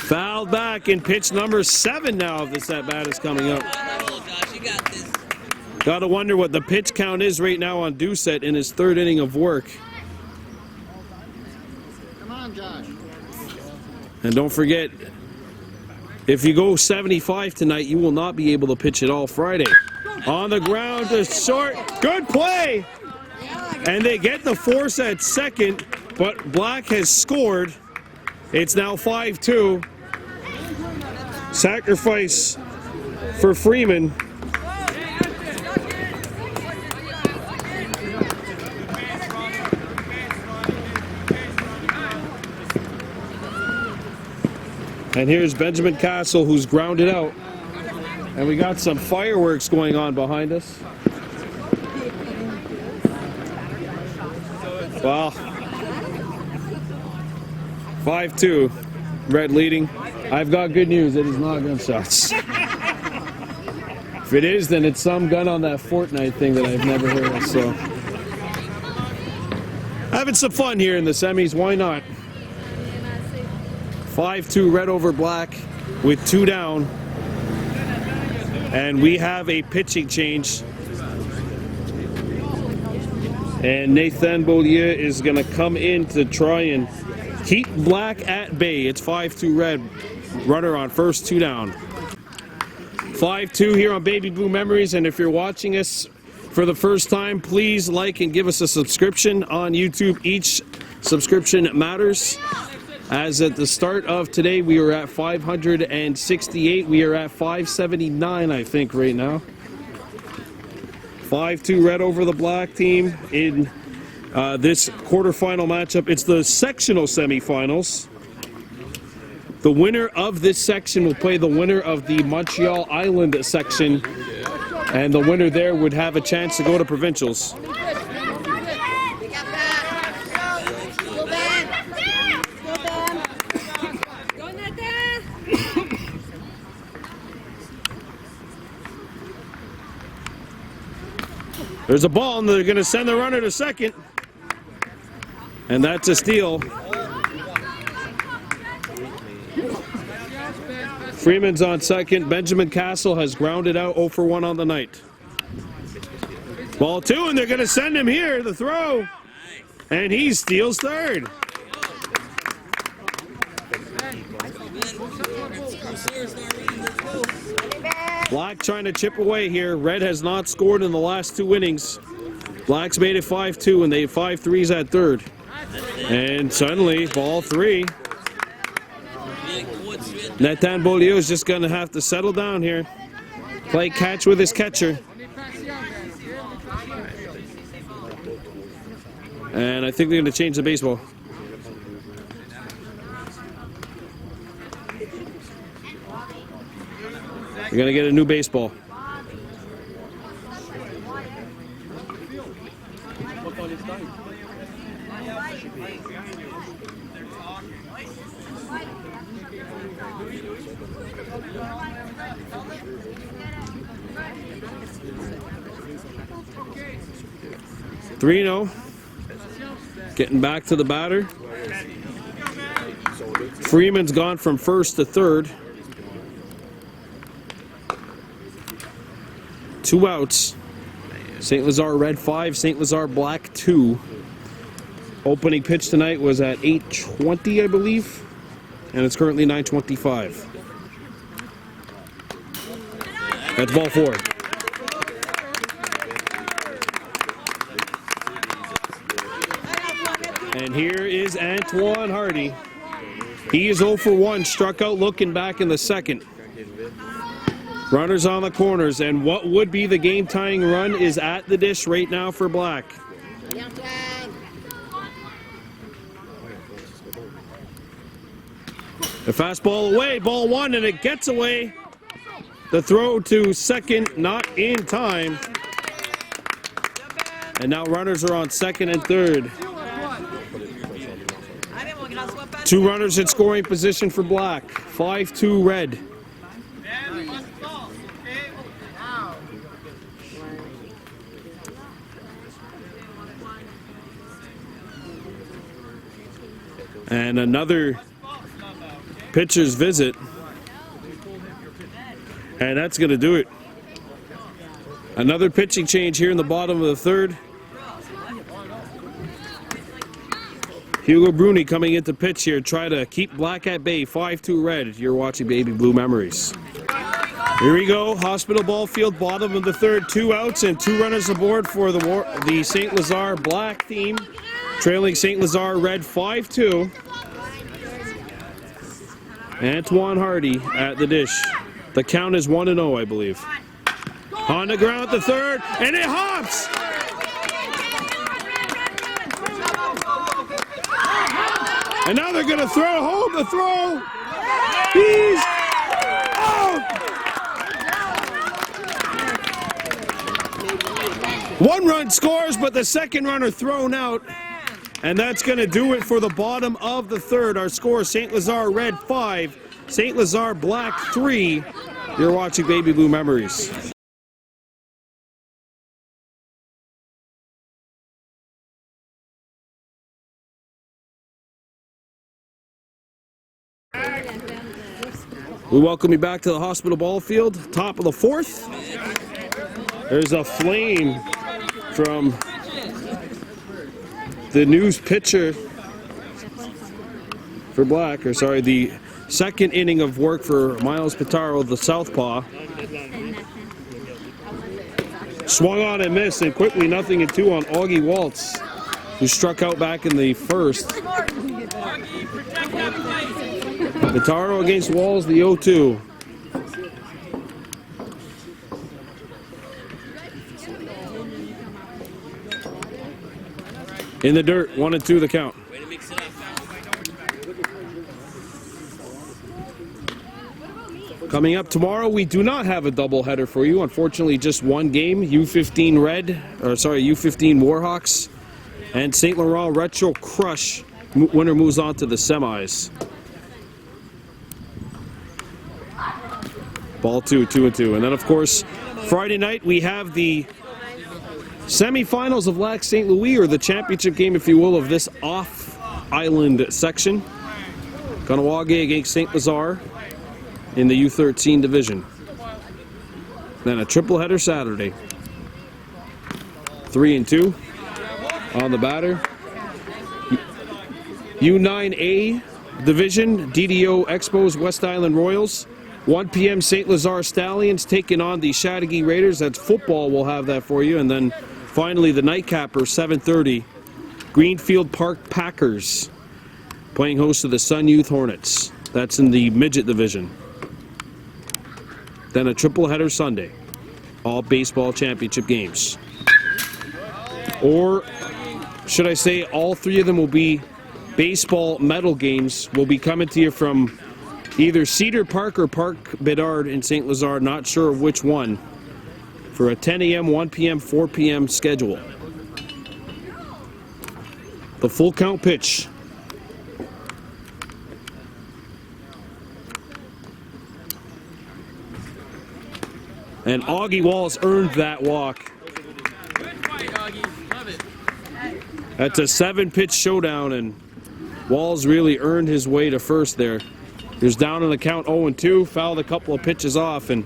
Fouled back, and pitch number 7 now of this at-bat is coming up. Gotta wonder what the pitch count is right now on Dussett in his 3rd inning of work. Come on, Josh. And don't forget, if you go 75 tonight, you will not be able to pitch it all Friday. On the ground to short. Good play! And they get the force at second, but Black has scored. It's now 5-2. Sacrifice for Freeman. And here's Benjamin Castle, who's grounded out. And we got some fireworks going on behind us. Well, 5-2, Red leading. I've got good news, it is not gunshots. If it is, then it's some gun on that Fortnite thing that I've never heard of, so. Having some fun here in the semis, why not? 5-2, Red over Black with 2 down. And we have a pitching change. And Nathan Beaulieu is going to come in to try and keep Black at bay. It's 5-2 Red. Runner on first, 2 down. 5-2 here on Baby Blue Memories. And if you're watching us for the first time, please like and give us a subscription on YouTube. Each subscription matters. As at the start of today, we were at 568. We are at 579, I think, right now. 5-2 Red over the Black team in this quarterfinal matchup. It's the sectional semifinals. The winner of this section will play the winner of the Montreal Island section, and the winner there would have a chance to go to provincials. There's a ball, and they're going to send the runner to second. And that's a steal. Freeman's on second. Benjamin Castle has grounded out 0 for 1 on the night. Ball 2, and they're going to send him here, the throw. And he steals third. Black trying to chip away here. Red has not scored in the last 2 innings. Black's made it 5-2, and they have 5-3s at third. And suddenly, ball 3. Nathan Beaulieu is just going to have to settle down here. Play catch with his catcher. And I think they're going to change the baseball. You're going to get a new baseball. Three-0. Getting back to the batter. Freeman's gone from first to third. 2 outs. St. Lazare Red 5, St. Lazare Black 2. Opening pitch tonight was at 8:20, I believe, and it's currently 9:25. That's ball 4. And here is Antoine Hardy. He is 0 for 1, struck out looking back in the second. Runners on the corners, and what would be the game-tying run is at the dish right now for Black. The fastball away, ball 1, and it gets away. The throw to second, not in time. And now runners are on second and third. 2 runners in scoring position for Black. 5-2 Red. And another pitcher's visit. And that's going to do it. Another pitching change here in the bottom of the third. Hugo Bruni coming into pitch here. Try to keep Black at bay. 5-2 Red. You're watching Baby Blue Memories. Here we go. Hospital Ball Field, bottom of the third. 2 outs and 2 runners aboard for the St. Lazare Black team. Trailing St. Lazare Red 5-2. Antoine Hardy at the dish. The count is 1-0, I believe. On the ground at the third, and it hops! And now they're going to throw home the throw. He's out! 1 run scores, but the second runner thrown out. And that's going to do it for the bottom of the third. Our score, St. Lazare Red 5, St. Lazare Black 3. You're watching Baby Blue Memories. We welcome you back to the Hospital Ball Field. Top of the 4th. There's a flame from the news pitcher for Black, or sorry, the second inning of work for Miles Pitaro, the southpaw. Swung on and missed, and quickly 0-2 on Augie Waltz, who struck out back in the first. Pitaro against Walls, the 0-2. In the dirt, 1-2 the count. Way to mix it up. Coming up tomorrow, we do not have a doubleheader for you. Unfortunately, just one game. U-15 U-15 Warhawks and St. Laurent Retro Crush. Winner moves on to the semis. Ball 2, 2-2. And then, of course, Friday night we have the semifinals of Lac St. Louis, or the championship game, if you will, of this off-island section. Kahnawake against St. Lazare in the U-13 division. Then a triple header Saturday. 3-2 on the batter. U9A division, DDO Expos West Island Royals. 1 p.m. St. Lazare Stallions taking on the Chateauguay Raiders. That's football, we'll have that for you. And then finally the nightcapper, 7:30. Greenfield Park Packers playing host to the Sun Youth Hornets. That's in the midget division. Then a triple header Sunday. All baseball championship games. Or should I say all 3 of them will be baseball medal games. Will be coming to you from Either Cedar Park or Park Bedard in St. Lazare, not sure which one, for a 10 a.m., 1 p.m., 4 p.m. schedule. The full count pitch. And Augie Walls earned that walk. Good fight, Augie. Love it. That's a 7-pitch showdown, and Walls really earned his way to first there. He was down on the count 0-2, fouled a couple of pitches off, and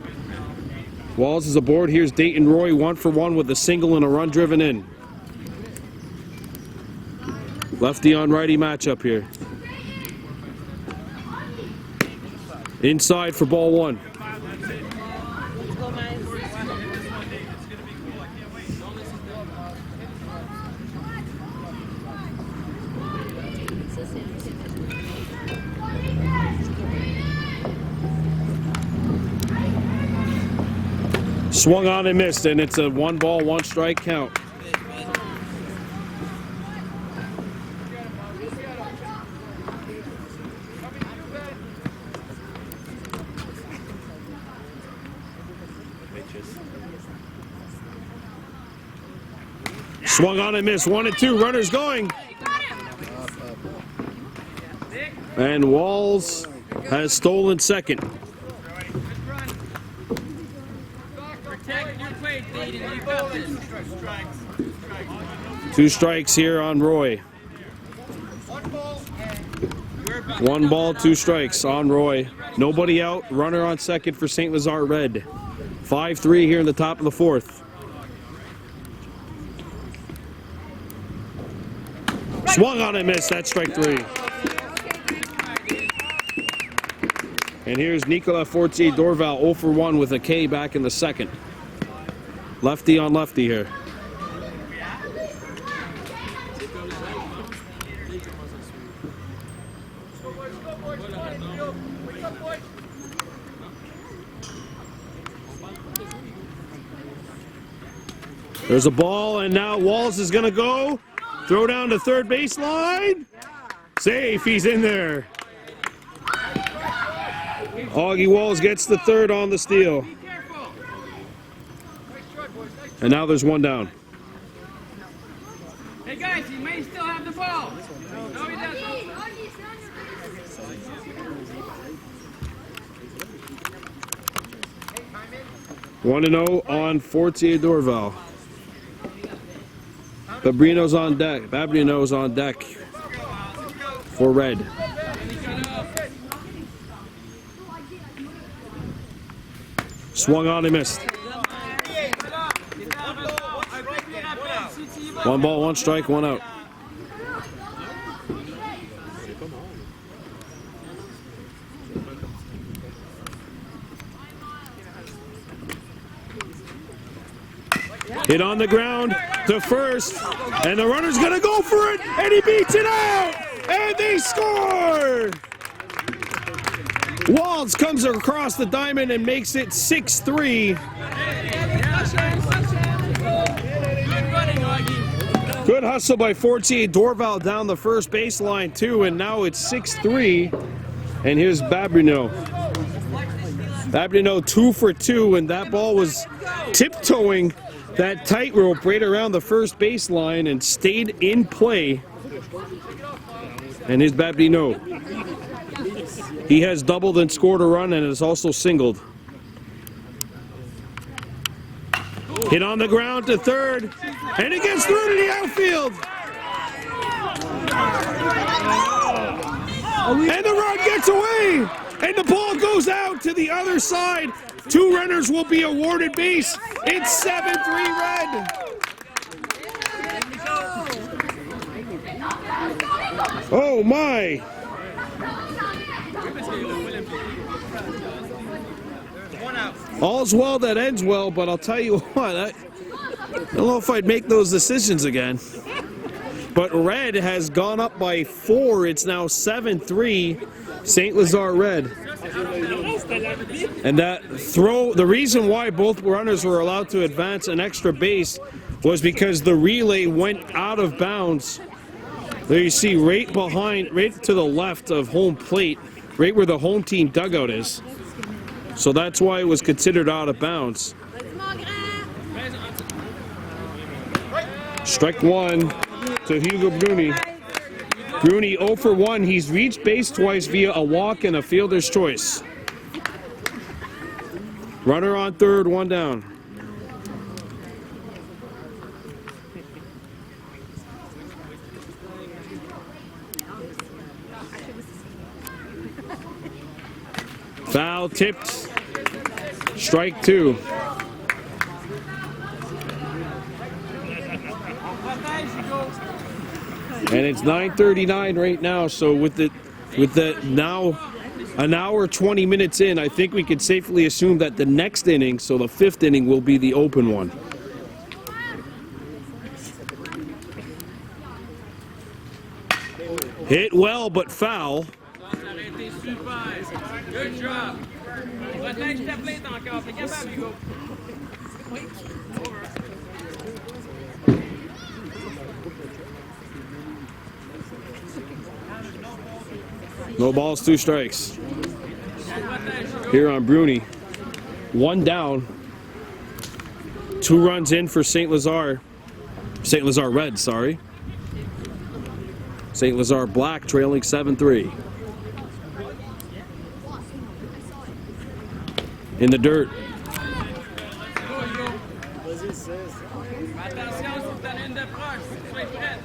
Walls is aboard. Here's Dayton Roy 1 for 1 with a single and a run driven in. Lefty on righty matchup here. Inside for ball 1. Swung on and missed, and it's a 1 ball, 1 strike count. Swung on and missed, 1-2, runners going. And Walls has stolen second. Protect your plate, Dayton. You got this. 2 strikes here on Roy. 1 ball, 2 strikes on Roy. Nobody out, runner on second for St. Lazare Red. 5-3 here in the top of the 4th. Swung on and missed, that's strike 3. And here's Nicolas Fortier Dorval 0 for 1 with a K back in the second. Lefty on lefty here. There's a ball, and now Walls is going to go. Throw down to third baseline. Safe, he's in there. Augie Walls gets the third on the steal. And now there's 1 down. Hey guys, he may still have the ball. No, he doesn't. 1-0 on Fortier Dorval. Babrino's on deck. Babrino's on deck for Red. Swung on and missed. 1 ball, 1 strike, 1 out. Hit on the ground to first, and the runner's gonna go for it, and he beats it out, and they score! Walls comes across the diamond and makes it 6-3. Good hustle by Fortier Dorval down the first baseline too, and now it's 6-3. And here's Babrino. Babrino 2 for 2, and that ball was tiptoeing that tightrope right around the first baseline and stayed in play. And here's Babrino. He has doubled and scored a run and has also singled. Hit on the ground to third, and it gets through to the outfield. And the run gets away, and the ball goes out to the other side. 2 runners will be awarded base. It's 7-3 Red. Oh my. All's well that ends well, but I'll tell you what, I don't know if I'd make those decisions again. But Red has gone up by 4. It's now 7-3 St. Lazare Red. And that throw, the reason why both runners were allowed to advance an extra base was because the relay went out of bounds. There you see right behind, right to the left of home plate. right where the home team dugout is. So that's why it was considered out of bounds. Strike one to Hugo Bruni. Bruni 0 for 1. He's reached base twice via a walk and a fielder's choice. Runner on third, one down. Foul tipped. Strike two. And it's 9:39 right now, so with the now an hour 20 minutes in, I think we could safely assume that the next inning, so the 5th inning, will be the open one. Hit well, but foul. Good job. Protège ta plate encore. T'es capable, Hugo. No balls, 2 strikes. Here on Bruni. 1 down. 2 runs in for St. Lazare. St. Lazare Red, sorry. St. Lazare Black trailing 7-3. In the dirt. Attention sur ta ligne d'approche. Sois prête.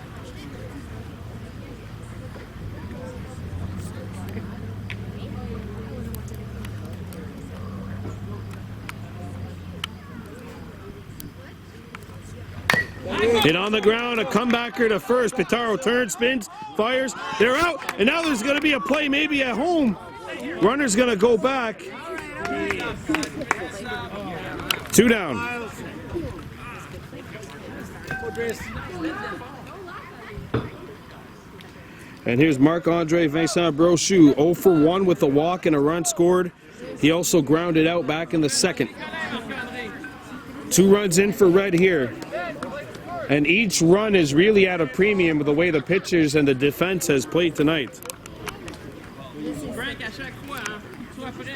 Hit on the ground, a comebacker to first. Pitaro turns, spins, fires. They're out, and now there's going to be a play maybe at home. Runner's going to go back. 2 down. And here's Marc-Andre Vincent Brochu, 0 for 1 with a walk and a run scored. He also grounded out back in the 2nd. 2 runs in for Red here. And each run is really at a premium with the way the pitchers and the defense has played tonight.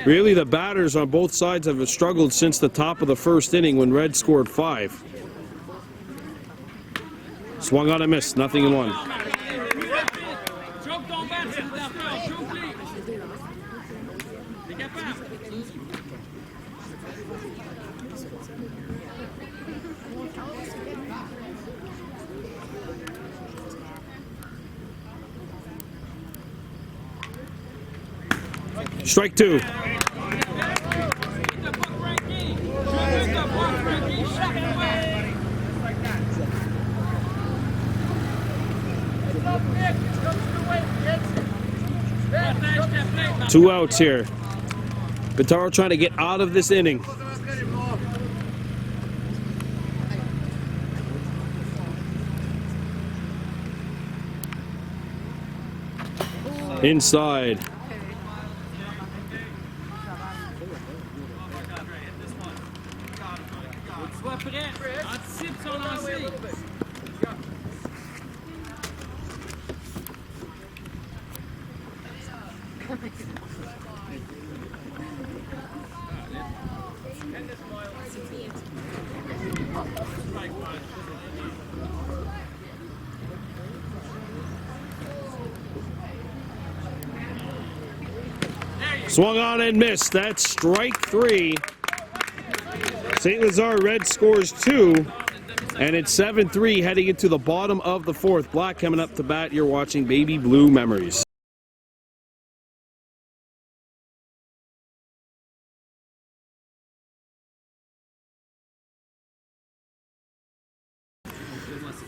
Really, the batters on both sides have struggled since the top of the 1st inning when Red scored 5. Swung on a miss, nothing in 1. Strike 2. Two outs here. Pitaro trying to get out of this inning. Inside. Sois prêt. Anticipe son lancer. Swung on and missed. That's strike 3. St. Lazare Red scores 2, and it's 7-3 heading into the bottom of the 4th. Black coming up to bat. You're watching Baby Blue Memories.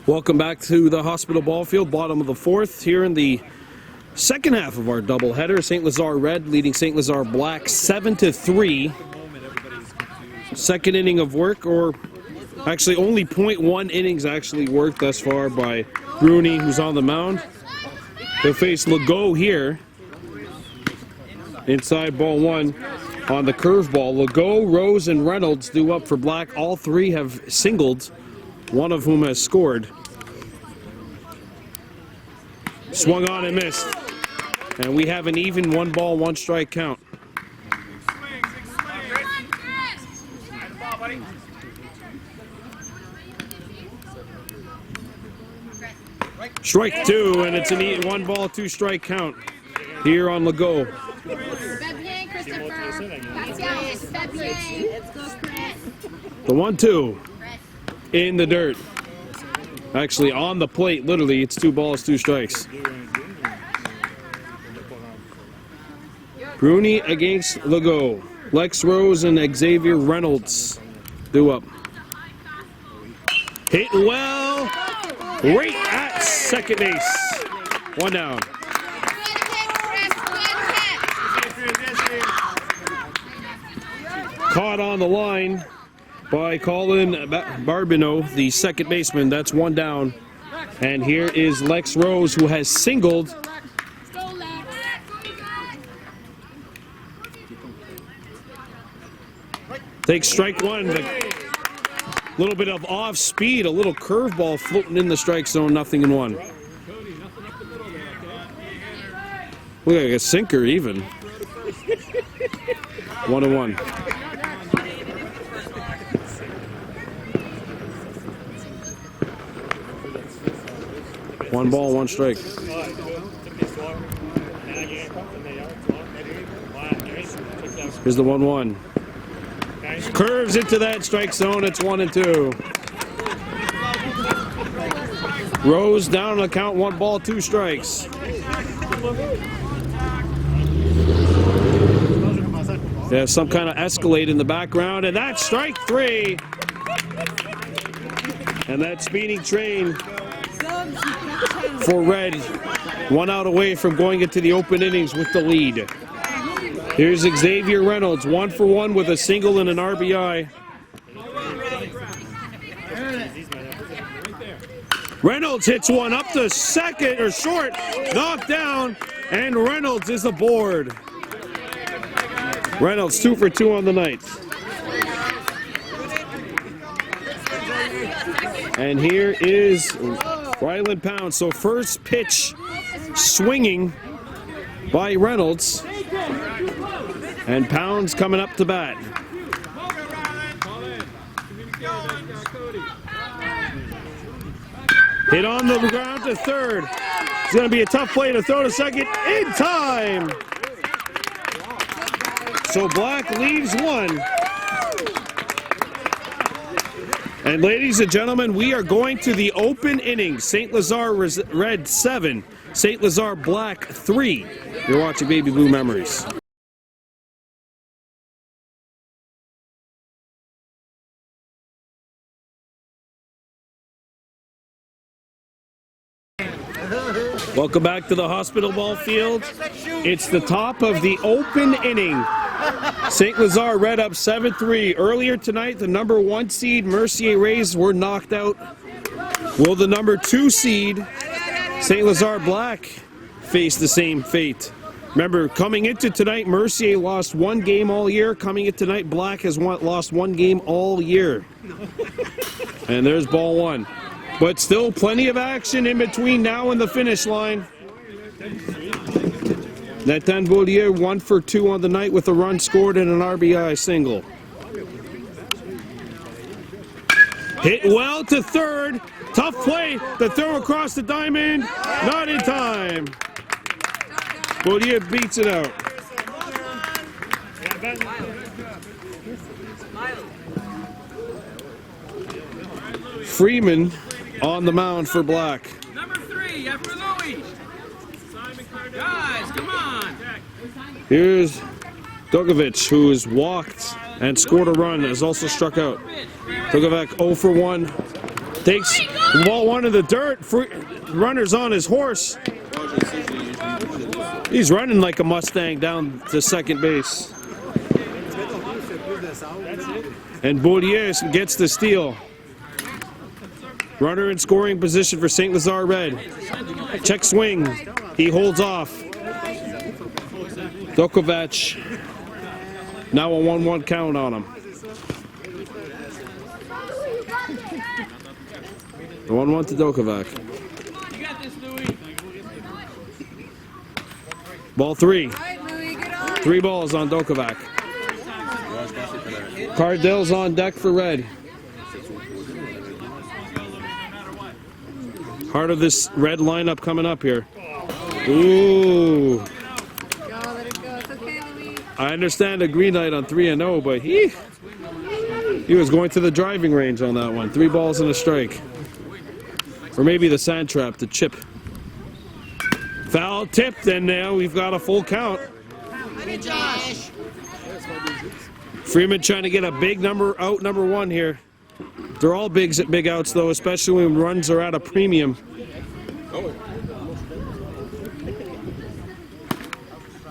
Welcome back to the Hospital Ball Field, bottom of the 4th. Here in the second half of our doubleheader, St. Lazare Red leading St. Lazare Black 7-3. Second inning of work, or actually only 0.1 innings actually worked thus far by Bruni, who's on the mound. They'll face Legault here. Inside ball 1 on the curveball. Legault, Rose, and Reynolds due up for Black. All 3 have singled, one of whom has scored. Swung on and missed. And we have an even 1 ball, 1 strike count. Strike 2, and it's an 1 ball, 2 strike count here on Legault. Fabian, Christopher. Patience, Fabian. Let's go, Chris. The 1-2 in the dirt. Actually, on the plate, literally, it's 2 balls, 2 strikes. Bruni against Legault. Lex Rose and Xavier Reynolds do up. Hit well, right at second base. 1 down. Caught on the line by Colin Barbineau, the second baseman. That's 1 down. And here is Lex Rose, who has singled. Takes strike 1. A little bit of off speed, a little curveball floating in the strike zone, 0-1. Look like a sinker even. 1-1. One ball, 1 strike. Here's the 1-1. Curves into that strike zone. It's 1-2. Rose down on the count. 1 ball, 2 strikes. There's some kind of Escalade in the background, and that's strike 3. And that speeding train for Red, 1 out away from going into the open innings with the lead. Here's Xavier Reynolds, 1 for 1 with a single and an RBI. Reynolds hits one up to second or short, knocked down, and Reynolds is aboard. Reynolds 2 for 2 on the night. And here is Ryland Pound. So first pitch swinging by Reynolds. And Pound's coming up to bat. Hit on the ground to third. It's going to be a tough play to throw to second in time. So Black leaves 1. And ladies and gentlemen, we are going to the open innings. St. Lazare Red 7, St. Lazare Black 3. You're watching Baby Blue Memories. Welcome back to the hospital ball field. It's the top of the open inning. St. Lazare Red up 7-3. Earlier tonight, the number 1 seed Mercier Rays were knocked out. Will the number 2 seed St. Lazare Black face the same fate? Remember, coming into tonight, Mercier lost 1 game all year. Coming into tonight, Black has lost 1 game all year. And there's ball 1. But still plenty of action in between now and the finish line. Nathan Beaulieu 1 for 2 on the night with a run scored and an RBI single. Hit well to third. Tough play. The throw across the diamond. Not in time. Beaulieu beats it out. Freeman on the mound for Black. Number 3 after Louis. Guys, come on. Here's Dogovic, who has walked and scored a run, has also struck out. Dogovic 0 for 1. Takes ball 1 in the dirt. Runner's on his horse. He's running like a Mustang down to second base. And Beaulieu gets the steal. Runner in scoring position for St. Lazare Red. Check swing. He holds off. Dokovac. Now a 1-1 count on him. The 1-1 to Dokovac. You got this, Louis. Ball 3. All right, Louie, get on. 3 balls on Dokovac. Cardell's on deck for red. Heart of this red lineup coming up here. Ooh. Go, let it go. It's okay, Louie. I understand a green light on 3-0, but he was going to the driving range on that one. 3 balls and a strike. Or maybe the sand trap, the chip. Foul tipped, and now we've got a full count. Freeman trying to get a big number out, number 1 here. They're all big outs, though, especially when runs are at a premium.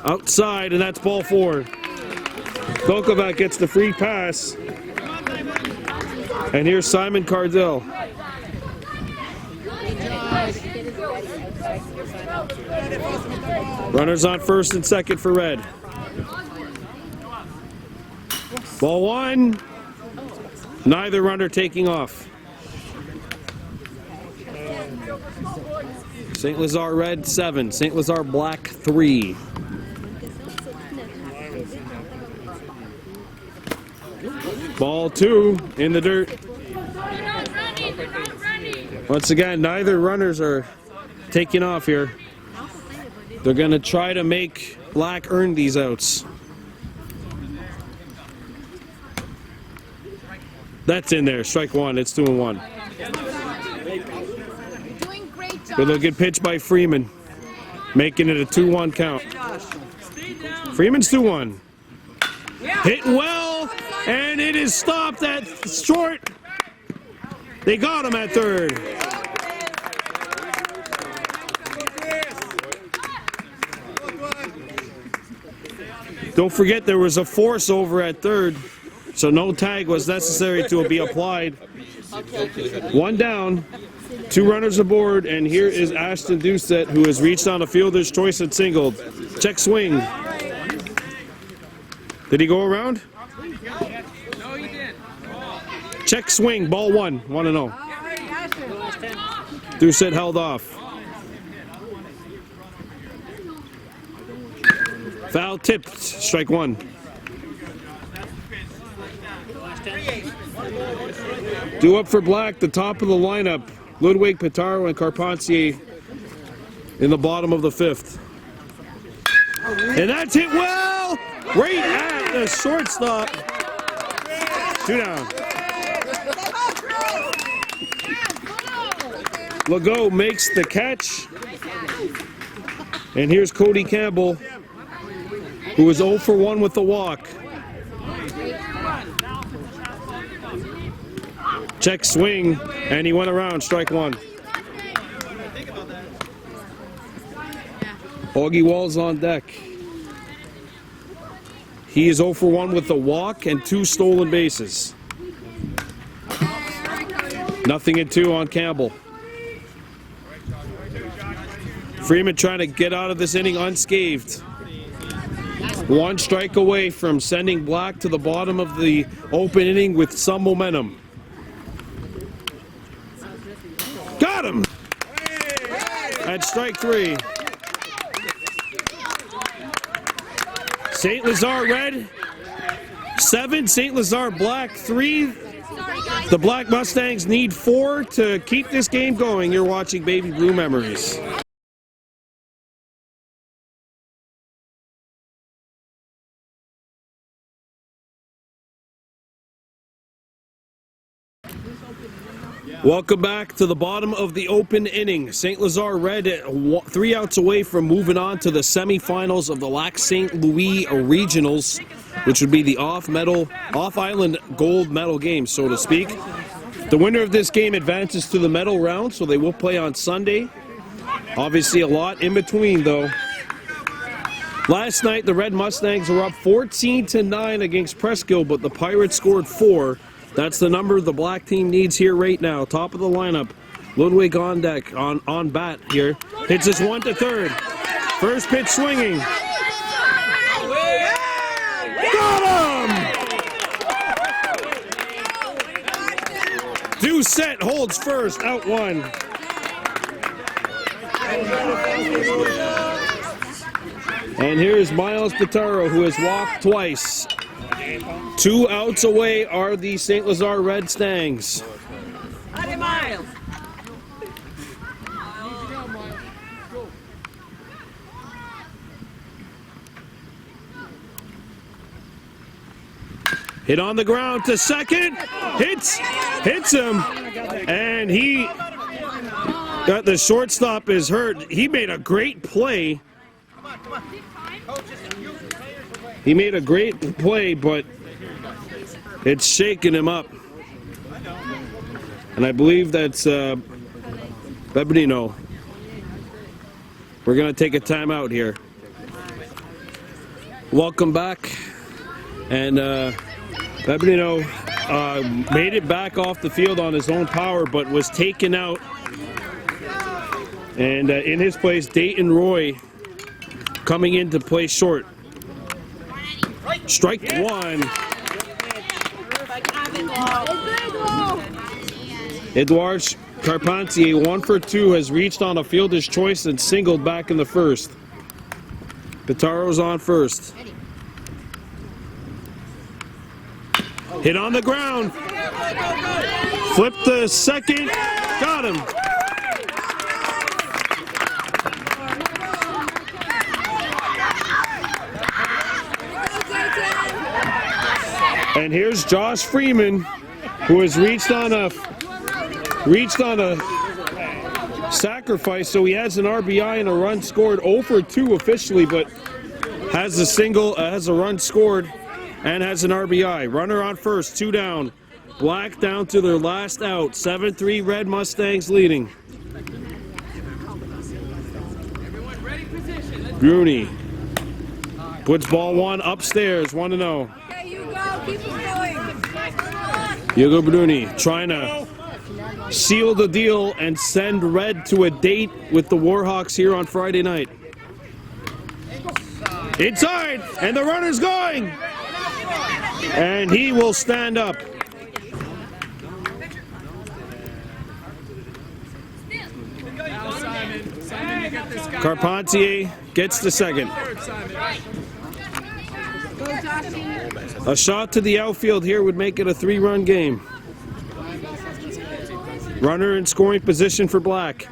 Outside, and that's ball 4. Dokovac gets the free pass. And here's Simon Cardell. Runners on first and second for red. Ball 1. Neither runner taking off. St. Lazare red 7. St. Lazare black 3. Ball 2 in the dirt. Once again, neither runners are taking off here. They're going to try to make black earn these outs. That's in there. Strike 1. It's 2-1. Doing great job. Good looking pitch by Freeman, making it a 2-1 count. Freeman's 2-1. Hit well, and it is stopped at short. They got him at third. Don't forget there was a force over at third, so no tag was necessary to be applied. 1 down, 2 runners aboard, and here is Ashton Dussett, who has reached on a fielder's choice and singled. Check swing. Did he go around? No, he did. Check swing, ball 1, 1-0. All right, Ashton. Dussett held off. Foul tipped, strike 1. Due up for black, the top of the lineup. Ludwig, Pitaro, and Carpentier in the bottom of the 5th. And that's hit well! Right at the shortstop. 2 down. Legault makes the catch. And here's Cody Campbell, who was 0 for 1 with the walk. Check swing, and he went around, strike 1. Augie Wall's on deck. He is 0 for 1 with the walk and 2 stolen bases. 0-2 on Campbell. Freeman trying to get out of this inning unscathed. 1 strike away from sending black to the bottom of the open inning with some momentum. Got him! At strike 3. St. Lazare red 7, St. Lazare black 3. The Black Mustangs need 4 to keep this game going. You're watching Baby Blue Memories. Welcome back to the bottom of the open inning. St. Lazare red 3 outs away from moving on to the semifinals of the Lac St. Louis Regionals, which would be the off-island gold medal game, so to speak. The winner of this game advances to the medal round, so they will play on Sunday. Obviously a lot in between, though. Last night, the Red Mustangs were up 14-9 against Presqu'île, but the Pirates scored 4. That's the number the black team needs here right now. Top of the lineup. Ludwig on deck, on bat here. Hits this 1 to third. First pitch swinging. Got him! Dussett holds first, out 1. And here's Miles Pitaro, who has walked twice. 2 outs away are the St. Lazare Red Mustangs. Miles. Hit on the ground to second. Hits him. And he got the shortstop is hurt. He made a great play. He made a great play, but it's shaking him up. And I believe that's Bebernino. We're going to take a timeout here. Welcome back. And Bebernino made it back off the field on his own power, but was taken out. And in his place, Dayton Roy coming in to play short. Strike one. Edouard Carpentier, 1 for 2, has reached on a fielder's choice and singled back in the first. Pitaro's on first. Hit on the ground. Flip the second. Got him. And here's Josh Freeman, who has reached on a sacrifice, so he has an RBI and a run scored. 0 for 2 officially, but has a run scored and has an RBI. Runner on first, 2 down. Black down to their last out. 7-3 Red Mustangs leading. Bruni puts ball 1 upstairs, 1-0. Okay, you go. Keep it going. Hugo Bruni trying to seal the deal and send Red to a date with the Warhawks here on Friday night. Inside, and the runner's going. And he will stand up. Carpentier gets the second. A shot to the outfield here would make it a 3-run game. Runner in scoring position for Black.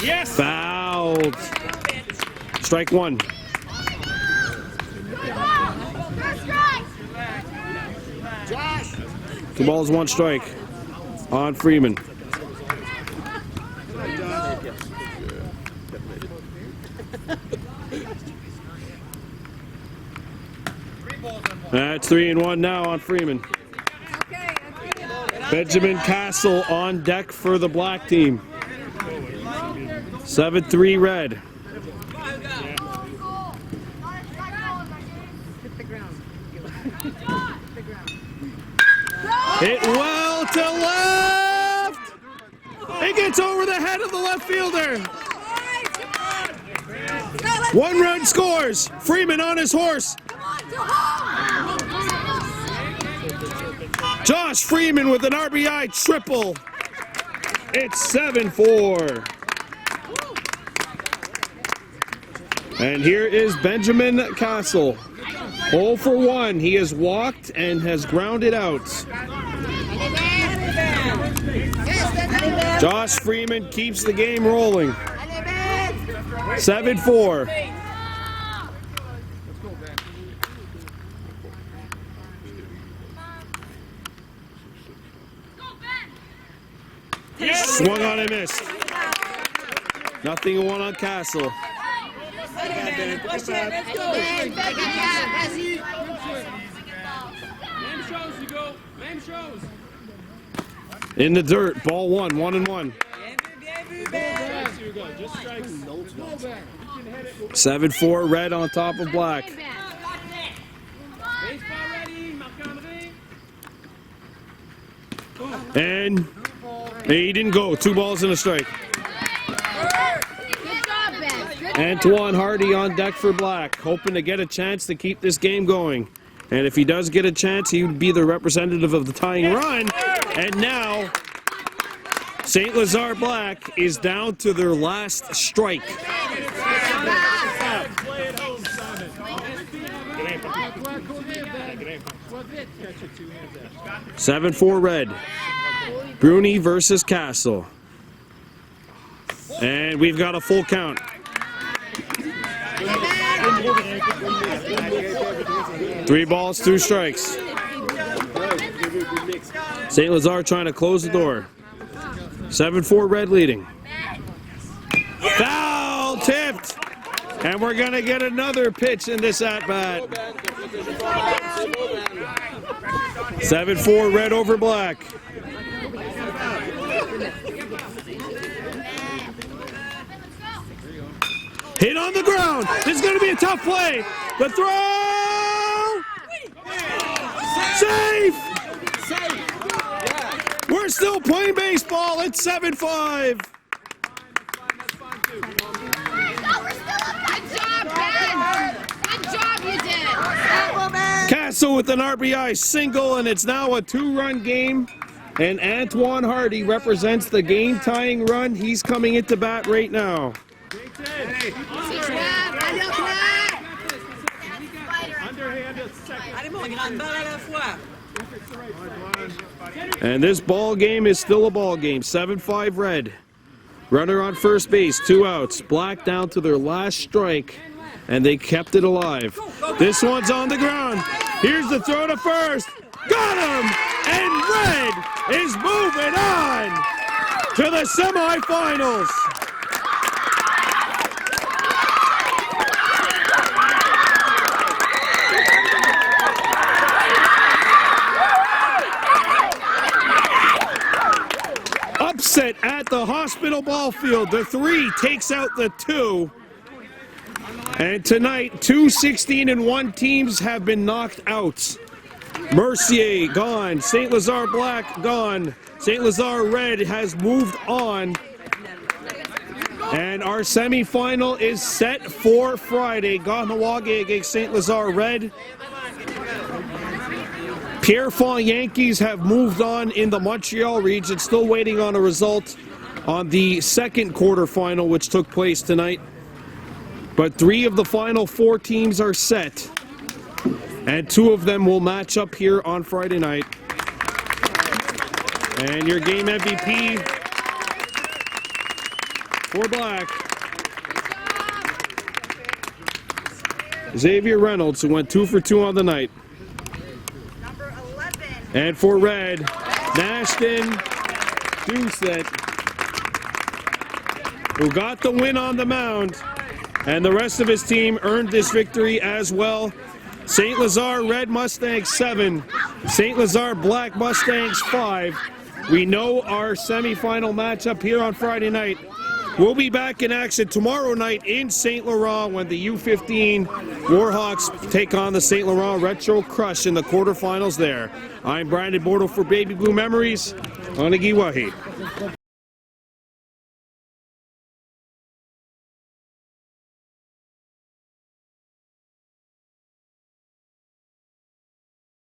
Yes. Fouled. Strike 1. Josh! 2 balls, 1 strike on Freeman. That's 3-1 now on Freeman. Okay, Benjamin Castle on deck for the Black team. 7-3 Red. hit the ground. Hit the ground. Hit well to left. It gets over the head of the left fielder. 1 run scores. Freeman on his horse. Josh Freeman with an RBI triple. It's 7-4. And here is Benjamin Castle. 0 for 1. He has walked and has grounded out. Josh Freeman keeps the game rolling. 7-4. Swung on and missed. 0-1 on Castle. In the dirt, ball 1, 1-1. 7-4 Red on top of Black. And he didn't go. 2 balls and a strike. Antoine Hardy on deck for Black, hoping to get a chance to keep this game going. And if he does get a chance, he would be the representative of the tying run. And now, St. Lazare Black is down to their last strike. 7-4 red. Bruni versus Castle. And we've got a full count. Three balls, two strikes. St. Lazare trying to close the door. 7-4 red leading. Foul tipped. And we're going to get another pitch in this at-bat. 7-4 red over black. Hit on the ground. This is going to be a tough play. The throw. Safe. We're still playing baseball. It's 7-5. Castle with an RBI single, and it's now a two-run game. And Antoine Hardy represents the game-tying run. He's coming into bat right now. And this ball game is still a ball game. 7-5 red. Runner on first base, 2 outs. Black down to their last strike, and they kept it alive. This one's on the ground. Here's the throw to first. Got him! And red is moving on to the semifinals. Upset at the hospital ball field. The 3 takes out the 2. And tonight, 2 16-1 teams have been knocked out. Mercier gone. St. Lazare Black gone. St. Lazare Red has moved on. And our semifinal is set for Friday. Kahnawake against St. Lazare Red. Pierrefonds Yankees have moved on in the Montreal region, still waiting on a result on the second quarterfinal, which took place tonight. But 3 of the final 4 teams are set, and 2 of them will match up here on Friday night. And your game MVP for Black, Xavier Reynolds, who went 2 for 2 on the night. And for Red, Ashton Dussett, who got the win on the mound, and the rest of his team earned this victory as well. St. Lazare Red Mustangs 7, St. Lazare Black Mustangs 5. We know our semifinal matchup here on Friday night. We'll be back in action tomorrow night in St. Laurent when the U-15 Warhawks take on the St. Laurent Retro Crush in the quarterfinals there. I'm Brandon Bordeaux for Baby Blue Memories on Igiwahi.